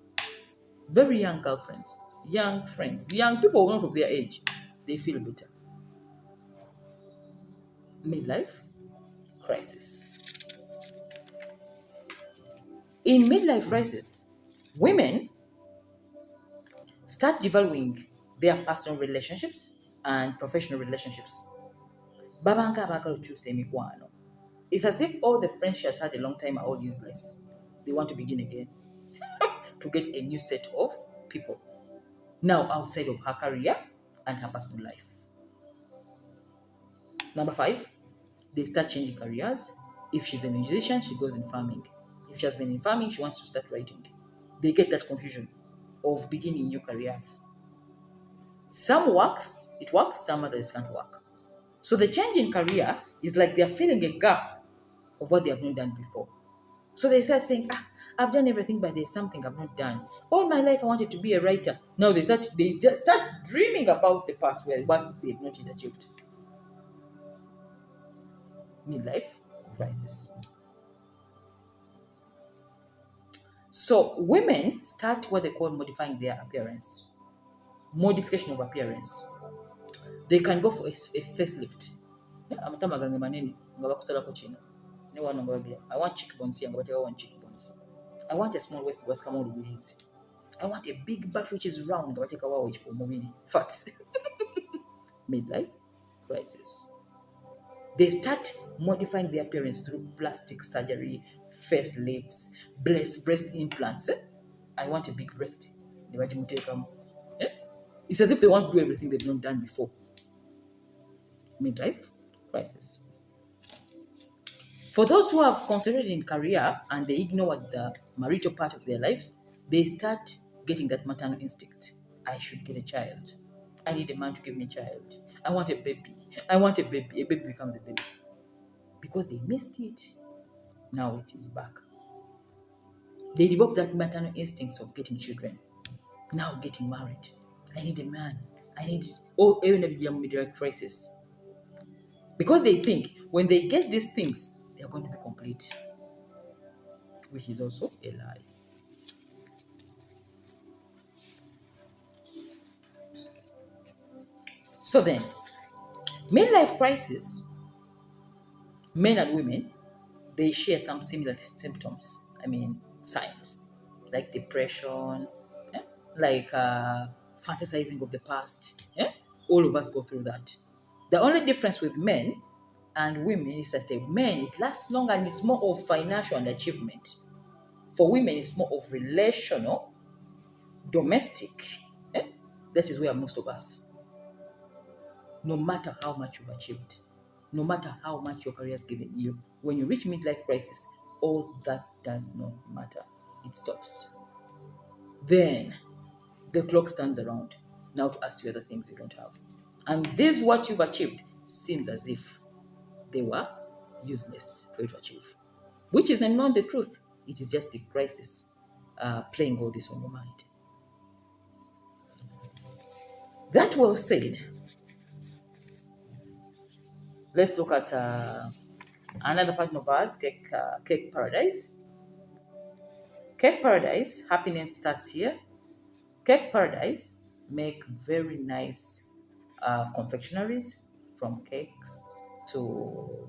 Very young girlfriends, young friends, young people not of their age. They feel better. Midlife crisis. In midlife crisis, women start devaluing their personal relationships and professional relationships. It's as if all the friends she has had a long time are all useless. They want to begin again to get a new set of people. Now outside of her career and her personal life. Number 5, they start changing careers. If she's a musician, she goes in farming. If she has been in farming, she wants to start writing. They get that confusion of beginning new careers. Some works, it works, some others can't work. So the change in career is like they're filling a gap of what they have not done before. So they start saying, I've done everything, but there's something I've not done. All my life I wanted to be a writer. Now they just start dreaming about the past where what they've not yet achieved. Midlife crisis. So women start what they call modifying their appearance. Modification of appearance. They can go for a facelift. I want cheekbones here. I want cheekbones. I want a small waist. I want a big butt which is round. Fat. Midlife crisis. They start modifying their appearance through plastic surgery, facelifts, breast implants. I want a big breast. It's as if they want to do everything they've not done before. Midlife crisis. For those who have concentrated in career and they ignore the marital part of their lives, they start getting that maternal instinct. I should get a child. I need a man to give me a child. I want a baby. I want a baby. A baby becomes a baby. Because they missed it. Now it is back. They develop that maternal instincts of getting children. Now getting married. I need a man. I need even a midlife crisis. Because they think when they get these things, they are going to be complete. Which is also a lie. So then, midlife crisis, men and women, they share some similar symptoms. I mean, signs like depression, eh, like fantasizing of the past. All of us go through that. The only difference with men and women is that men, it lasts longer and it's more of financial and achievement. For women, it's more of relational, domestic. eh, That is where most of us, no matter how much you've achieved, no matter how much your career has given you, when you reach midlife crisis, all that does not matter. It stops. Then the clock stands around now to ask you other things you don't have. And this, what you've achieved, seems as if they were useless for you to achieve, which is not the truth. It is just the crisis playing all this on your mind. That was said, let's look at another partner of ours, Cake Paradise. Cake Paradise, happiness starts here. Cake Paradise make very nice confectionaries, from cakes to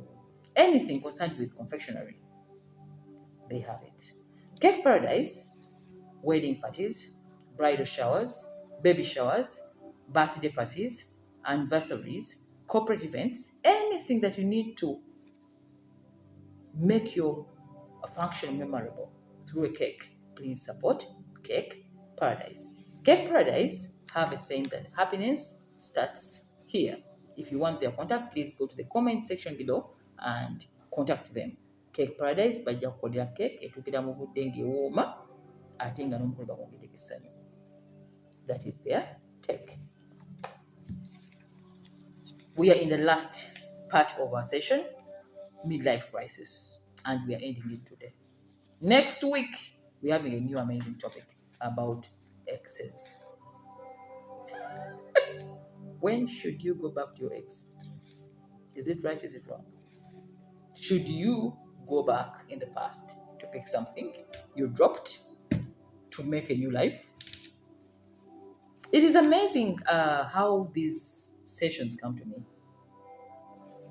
anything concerned with confectionery. They have it. Cake Paradise, wedding parties, bridal showers, baby showers, birthday parties, anniversaries, corporate events, anything that you need to make your function memorable through a cake. Please support Cake Paradise. Cake Paradise have a saying that happiness starts here. If you want their contact, please go to the comment section below and contact them. Cake Paradise bajja kukolera cake etuukira mu budde ng'ewooma ate nga n'omukulu bagwongedeko essanyu. That is their take. We are in the last part of our session, midlife crisis, and we are ending it today. Next week, we're having a new amazing topic about exes. When should you go back to your ex? Is it right? Is it wrong? Should you go back in the past to pick something you dropped to make a new life? It is amazing how these sessions come to me.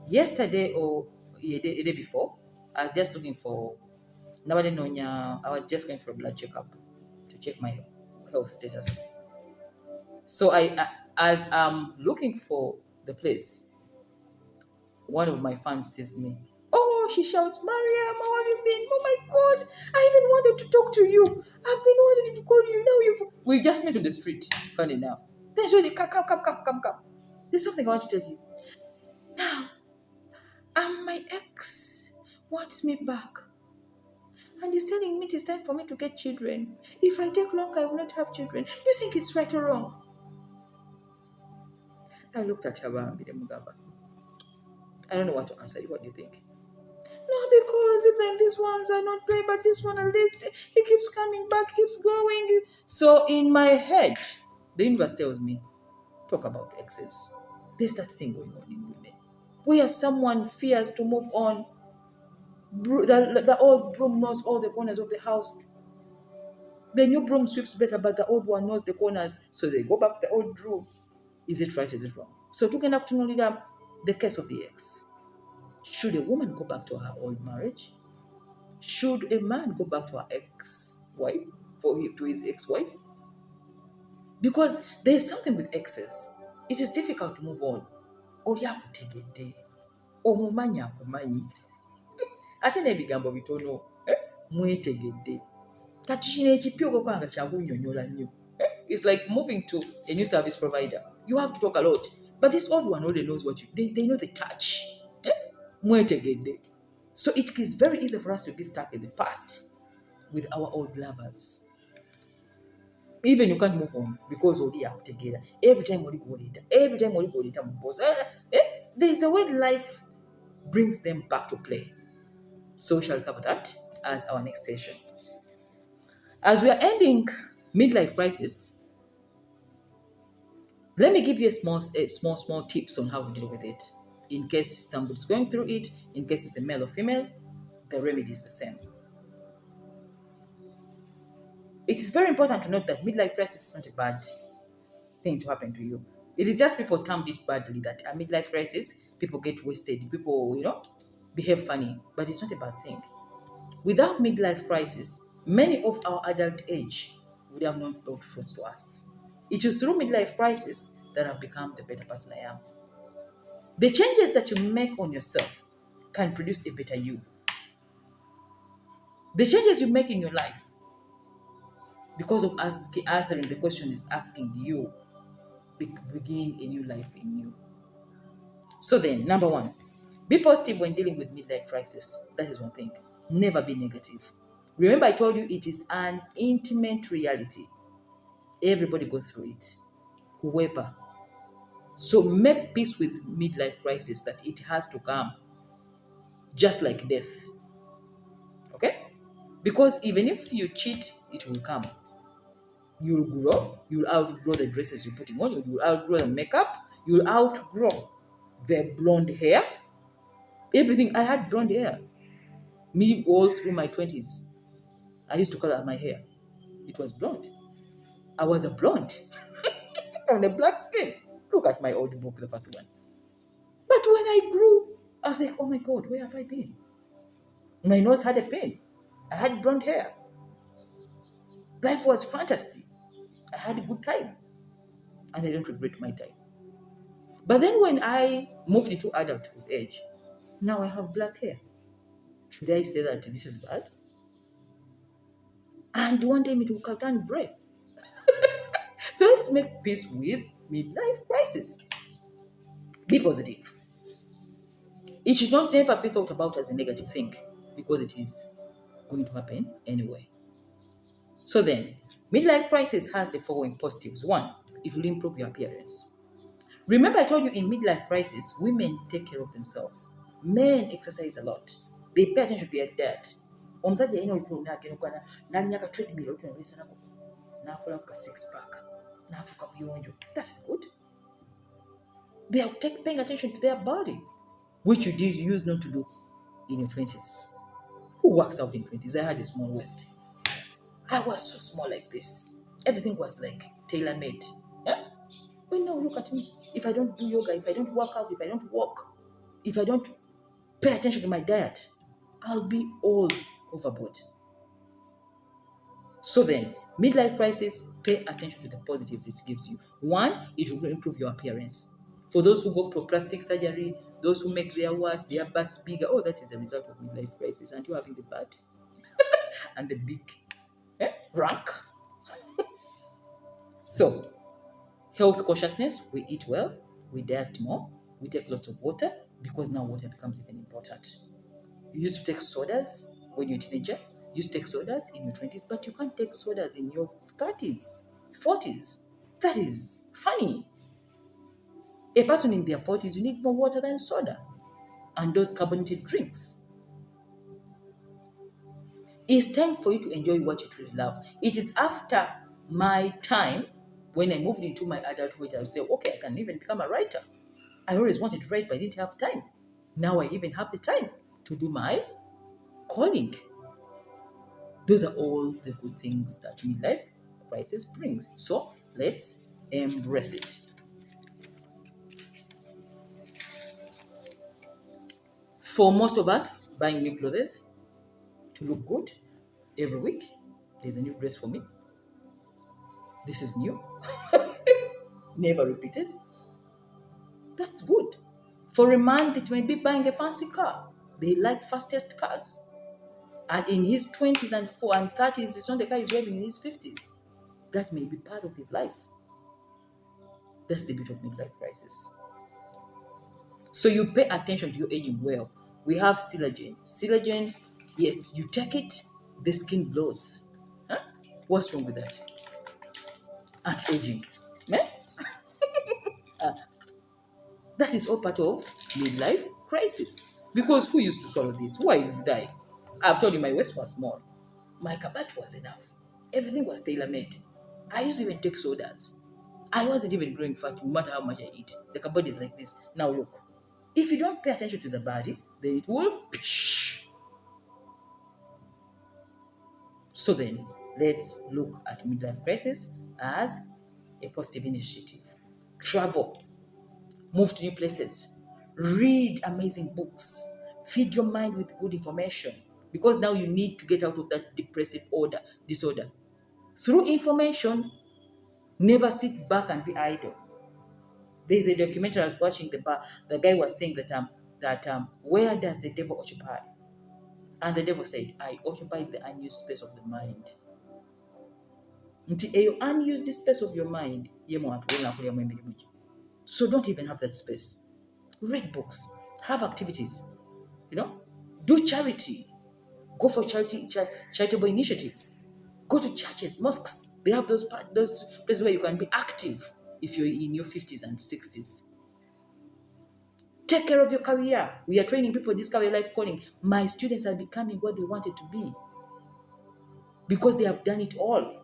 Yesterday or a day before, I was just looking for, I was just going for a blood checkup to check my health status. So as I'm looking for the place, one of my fans sees me. Oh, she shouts, Mariam, how have you been? Oh my God, I even wanted to talk to you. I've been wanting to call you. Now we just met on the street, funny enough. Then she said, come. There's something I want to tell you. Now, my ex wants me back. And he's telling me it is time for me to get children. If I take long, I will not have children. Do you think it's right or wrong? I looked at her, I don't know what to answer you. What do you think? No, because even these ones are not playing, but this one at least, he keeps coming back, keeps going. So in my head, the universe tells me, talk about exes. There's that thing going on in women, where someone fears to move on. The old broom knows all the corners of the house. The new broom sweeps better, but the old one knows the corners. So they go back to the old broom. Is it right? Is it wrong? So talking up to the case of the ex. Should a woman go back to her old marriage? Should a man go back to her ex-wife, to his ex-wife? Because there is something with exes. It is difficult to move on. Oyakutegedde. Omumanyi akumanyi. Ate n'ebigambo bitono. Mwetegedde. Kati kino ekipya okwanga kyakunnyonnyola nnyo. It's like moving to a new service provider. You have to talk a lot. But this old one already knows what they know the touch. Mwetegedde. So it is very easy for us to be stuck in the past with our old lovers. Even you can't move on because already are together. Every time we go later, every time we go later, there's a way life brings them back to play. So we shall cover that as our next session. As we are ending midlife crisis, let me give you a small tips on how to deal with it. In case somebody's going through it, in case it's a male or female, the remedy is the same. It is very important to note that midlife crisis is not a bad thing to happen to you. It is just people termed it badly that a midlife crisis, people get wasted, people, behave funny, but it's not a bad thing. Without midlife crisis, many of our adult age would have not brought fruits to us. It is through midlife crisis that I've become the better person I am. The changes that you make on yourself can produce a better you. The changes you make in your life, because of answering the question is asking you, begin a new life in you. So then, number one, be positive when dealing with midlife crisis. That is one thing. Never be negative. Remember, I told you it is an intimate reality. Everybody goes through it. Whoever. So make peace with midlife crisis that it has to come, just like death. Okay? Because even if you cheat, it will come. You'll grow. You'll outgrow the dresses you're putting on. You'll outgrow the makeup. You'll outgrow the blonde hair. Everything. I had blonde hair. Me all through my 20s. I used to color my hair. It was blonde. I was a blonde on a black skin. Look at my old book, the first one. But when I grew, I was like, oh my God, where have I been? My nose had a pain. I had blonde hair. Life was fantasy. I had a good time. And I don't regret my time. But then when I moved into adulthood age, now I have black hair. Should I say that this is bad? And one day it will cut and break. So let's make peace with midlife crisis. Be positive. It should not never be thought about as a negative thing because it is going to happen anyway. So then, midlife crisis has the following positives. One, it will improve your appearance. Remember, I told you in midlife crisis, women take care of themselves. Men exercise a lot. They pay attention to their diet. Omusajja yalina olutulo n'agenda n'alinya ka treadmill olutulo n'alwesanako n'akola ku ka six pack n'afuuka muyonjo. That's good. They are paying attention to their body, which you used not to do in your 20s. Who works out in 20s? I had a small waist. I was so small like this. Everything was like tailor-made. Yeah? But now look at me. If I don't do yoga, if I don't work out, if I don't walk, if I don't pay attention to my diet, I'll be all overboard. So then, midlife crisis, pay attention to the positives it gives you. One, it will improve your appearance. For those who go for plastic surgery, those who make their butts bigger, that is the result of midlife crisis. And you having the butt and the big rank. So, health consciousness, we eat well, we diet more, we take lots of water, because now water becomes even important. You used to take sodas when you're a teenager, you used to take sodas in your 20s, but you can't take sodas in your 30s, 40s. That is funny. A person in their 40s, you need more water than soda and those carbonated drinks. It's time for you to enjoy what you truly love. It is after my time, when I moved into my adulthood, I would say, okay, I can even become a writer. I always wanted to write, but I didn't have time. Now I even have the time to do my calling. Those are all the good things that midlife crisis brings. So let's embrace it. For most of us, buying new clothes to look good every week. There's a new dress for me. This is new. Never repeated. That's good. For a man, it may be buying a fancy car. They like fastest cars. And in his 20s and 30s, it's not the car he's driving in his 50s. That may be part of his life. That's the bit of midlife crisis. So you pay attention to your aging well. We have Silagen. Silagen, yes, you take it, the skin glows. Huh? What's wrong with that? Anti-aging. Eh? That is all part of midlife crisis. Because who used to swallow this? Why did you die? I've told you my waist was small. My cupboard was enough. Everything was tailor-made. I used to even take sodas. I wasn't even growing fat no matter how much I eat. The cupboard is like this. Now look. If you don't pay attention to the body, then it will. So then, let's look at midlife crisis as a positive initiative. Travel, move to new places, read amazing books, feed your mind with good information because now you need to get out of that depressive disorder. Through information, never sit back and be idle. There's a documentary I was watching. The guy was saying that where does the devil occupy? And the devil said, I occupy the unused space of the mind. Nti eyo unused space of your mind, so don't even have that space. Read books, have activities, do charity, go for charitable initiatives, go to churches, mosques. They have those places where you can be active if you're in your 50s and 60s. Take care of your career. We are training people Discover Life Calling. My students are becoming what they wanted to be because they have done it all.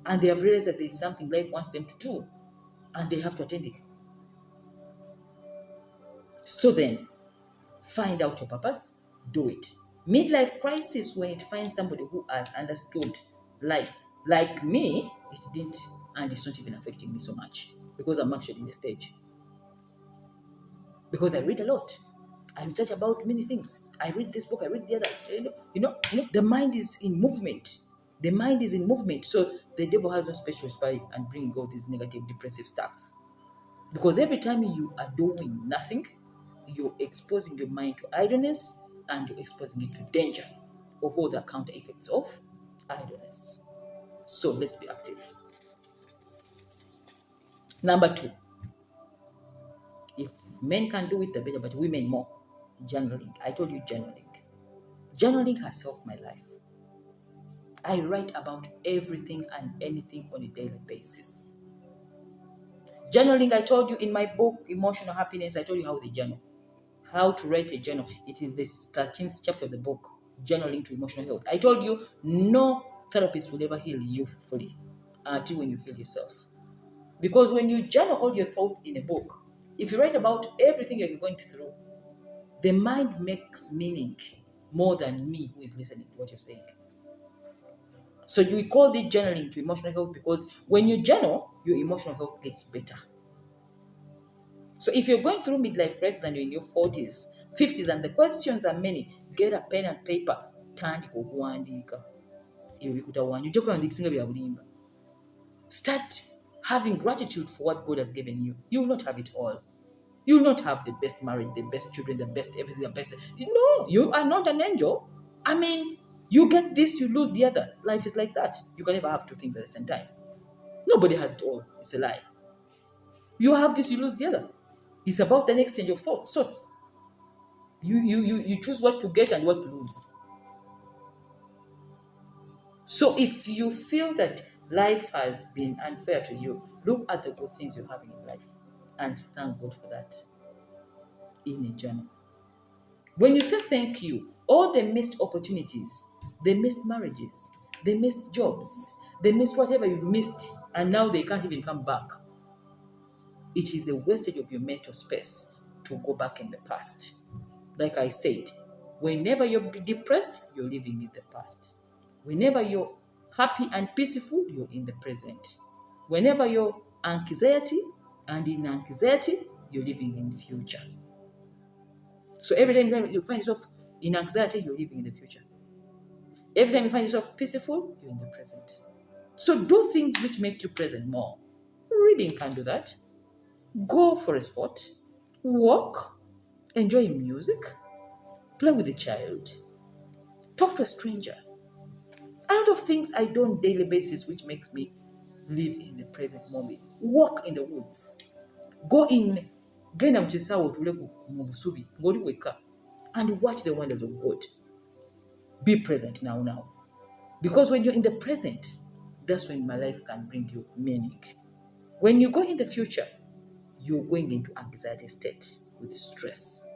And they have realized that there's something life wants them to do. And they have to attend it. So then, find out your purpose, do it. Midlife crisis, when it finds somebody who has understood life. Like me, it didn't, and it's not even affecting me so much because I'm actually in the stage. Because I read a lot. I research about many things. I read this book, I read the other. The mind is in movement. The mind is in movement. So the devil has no space to spy and bring all this negative, depressive stuff. Because every time you are doing nothing, you're exposing your mind to idleness and you're exposing it to danger of all the counter effects of idleness. So let's be active. Number 2, if men can do it, the better, but women more. Journaling. I told you journaling. Journaling has helped my life. I write about everything and anything on a daily basis. Journaling, I told you in my book, Emotional Happiness, I told you how they journal. How to write a journal. It is the 13th chapter of the book, Journaling to Emotional Health. I told you no therapist will ever heal you fully until when you heal yourself. Because when you journal all your thoughts in a book, if you write about everything you're going through, the mind makes meaning more than me who is listening to what you're saying. So we call it journaling to emotional health because when you journal, your emotional health gets better. So if you're going through midlife crisis and you're in your 40s, 50s, and the questions are many, get a pen and paper. Start having gratitude for what God has given you. You will not have it all. You will not have the best marriage, the best children, the best everything, the best. No, you are not an angel. I mean, you get this, you lose the other. Life is like that. You can never have two things at the same time. Nobody has it all. It's a lie. You have this, you lose the other. It's about an exchange of thoughts. You choose what to get and what to lose. So if you feel that life has been unfair to you, look at the good things you're having in life and thank God for that in a journal. When you say thank you, all the missed opportunities, the missed marriages, the missed jobs, the missed whatever you missed, and now they can't even come back. It is a wastage of your mental space to go back in the past. Like I said, whenever you're depressed, you're living in the past. Whenever you're happy and peaceful, you're in the present. Whenever you're anxiety and in anxiety, you're living in the future. So every time you find yourself in anxiety, you're living in the future. Every time you find yourself peaceful, you're in the present. So do things which make you present more. Reading can do that. Go for a sport. Walk. Enjoy music. Play with a child. Talk to a stranger. A lot of things I do on a daily basis which makes me live in the present moment. Walk in the woods. Go in. Genda mu kisaawe otule mu busubi ng'oli wekka. and watch the wonders of God. Be present now. Because when you're in the present, that's when my life can bring you meaning. When you go in the future, you're going into anxiety state with stress.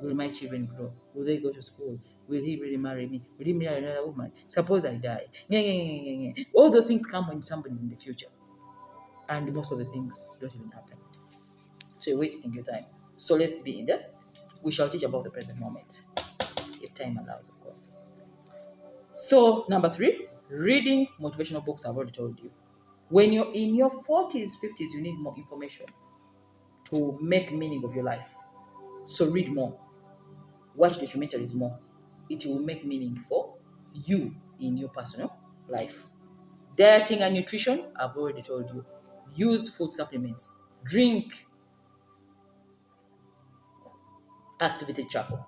Will my children grow? Will they go to school? Will he really marry me? Will he marry another woman? Suppose I die. All the things come when somebody's in the future. And most of the things don't even happen. So you're wasting your time. So let's be in that. We shall teach about the present moment, if time allows, of course. So, number 3, reading motivational books. I've already told you. When you're in your 40s, 50s, you need more information to make meaning of your life. So read more. Watch documentaries more. It will make meaning for you in your personal life. Dieting and nutrition, I've already told you. Use food supplements. Drink activated charcoal.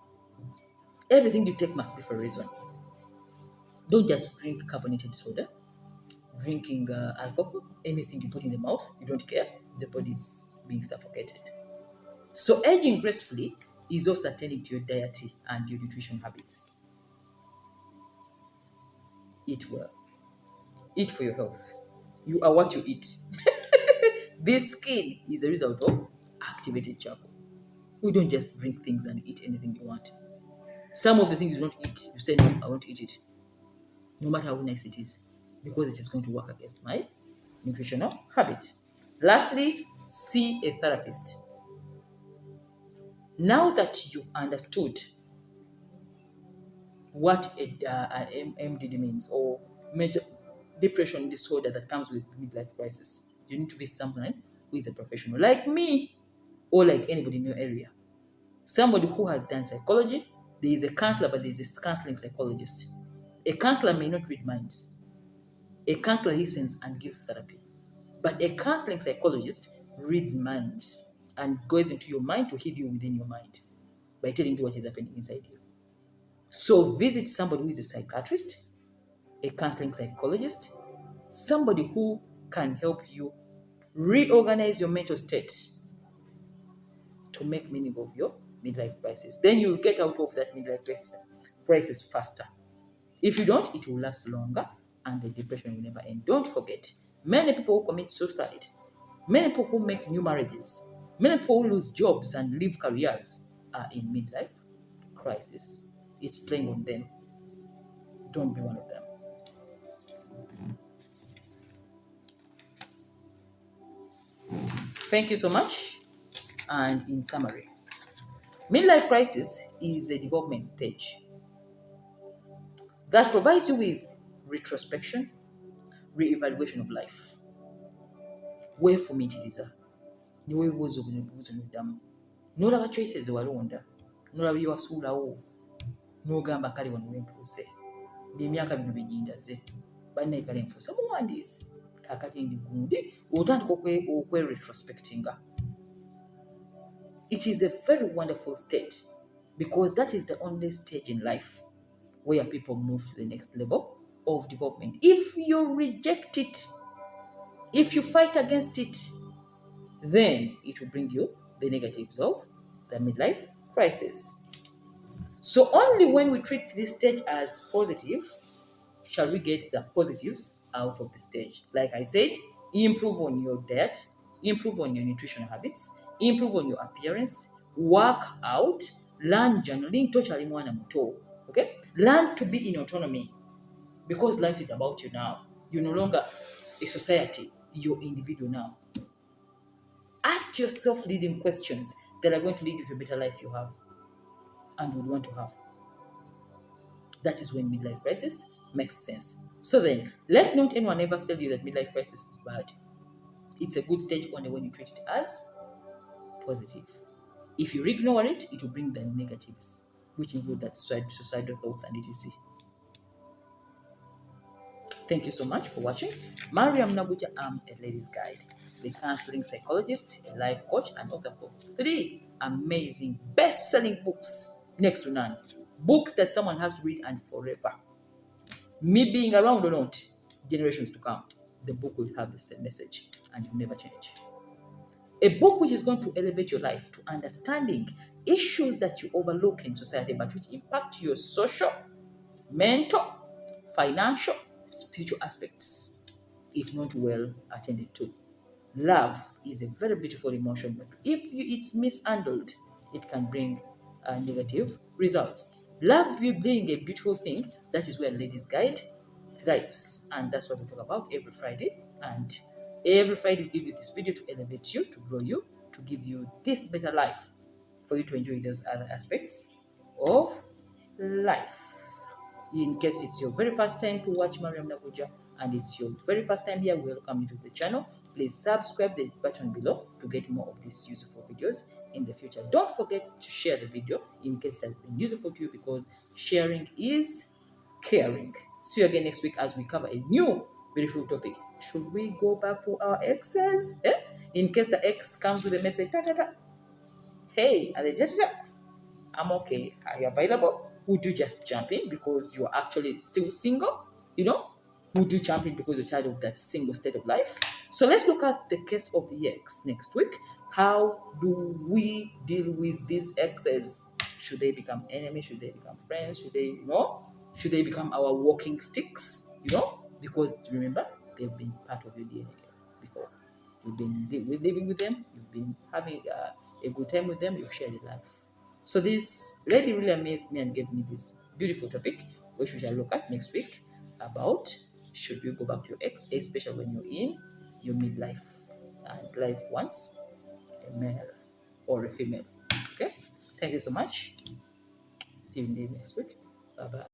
Everything you take must be for a reason. Don't just drink carbonated soda. Drinking alcohol, anything you put in the mouth, you don't care. The body is being suffocated. So aging gracefully is also attending to your diet and your nutrition habits. Eat well. Eat for your health. You are what you eat. This skin is a result of activated charcoal. We don't just drink things and eat anything you want. Some of the things you don't eat, you say, no, I won't eat it. No matter how nice it is, because it is going to work against my nutritional habits. Lastly, see a therapist. Now that you've understood what an MDD means, or major depression disorder that comes with midlife crisis, you need to be someone who is a professional like me or like anybody in your area. Somebody who has done psychology. There is a counselor, but there is a counseling psychologist. A counselor may not read minds. A counselor listens and gives therapy. But a counseling psychologist reads minds and goes into your mind to heal you within your mind by telling you what is happening inside you. So visit somebody who is a psychiatrist, a counseling psychologist, somebody who can help you reorganize your mental state to make meaning of your midlife crisis. Then you'll get out of that midlife crisis faster. If you don't, it will last longer and the depression will never end. Don't forget, many people who commit suicide, many people who make new marriages, many people who lose jobs and leave careers are in midlife crisis. It's playing on them. Don't be one of them. Thank you so much. And in summary, midlife crisis is a development stage that provides you with retrospection, re-evaluation of life. Where for me it is niwe bibuuzo bino ebibuuzo n'oddamu n'olaba choices walonda n'olaba byewasuulawo n'ogamba kale wano wentuuse byemyaka bino byegindaze bannaye kale nfuuse muwandiisi kaakati ndi gundi otandika okwe-retrospectinga. It is a very wonderful state because that is the only stage in life where people move to the next level of development. If you reject it, if you fight against it, then it will bring you the negatives of the midlife crisis. So only when we treat this stage as positive shall we get the positives out of the stage. Like I said, improve on your diet, improve on your nutritional habits, improve on your appearance, work out, learn journaling, tochali mwana muto. Okay? Learn to be in autonomy because life is about you now. You're no longer a society, you're individual now. Ask yourself leading questions that are going to lead you to a better life you have and would want to have. That is when midlife crisis makes sense. So then, let not anyone ever tell you that midlife crisis is bad. It's a good stage only when you treat it as positive. If you ignore it, it will bring the negatives, which include that suicidal thoughts and etc. Thank you so much for watching. Mariam Nabuja, I'm a ladies guide, the counseling psychologist, a life coach, and author of 3 amazing best-selling books, next to none. Books that someone has to read and forever. Me being around or not, generations to come, the book will have the same message and it will never change. A book which is going to elevate your life to understanding issues that you overlook in society but which impact your social, mental, financial, spiritual aspects if not well attended to. Love is a very beautiful emotion, but if it's mishandled, it can bring negative results. Love being a beautiful thing, that is where Ladies Guide thrives, and that's what we talk about every Friday. And every Friday, we give you this video to elevate you, to grow you, to give you this better life, for you to enjoy those other aspects of life. In case it's your very first time to watch Mariam Nakuja and it's your very first time here, welcome you to the channel. Please subscribe the button below to get more of these useful videos in the future. Don't forget to share the video in case it has been useful to you, because sharing is caring. See you again next week as we cover a new beautiful topic. Should we go back to our exes? In case the ex comes with a message, ta ta ta, hey, and ta ta ta, I'm okay. Are you available? Would you just jump in because you're actually still single? You know? Would you jump in because you're tired of that single state of life? So let's look at the case of the ex next week. How do we deal with these exes? Should they become enemies? Should they become friends? Should they become our walking sticks? Because remember, they've been part of your DNA before. You've been living with them. You've been having a good time with them. You've shared a life. So this lady really amazed me and gave me this beautiful topic, which we shall look at next week, about should you go back to your ex, especially when you're in your midlife and life wants a male or a female. Okay? Thank you so much. See you in the next week. Bye bye.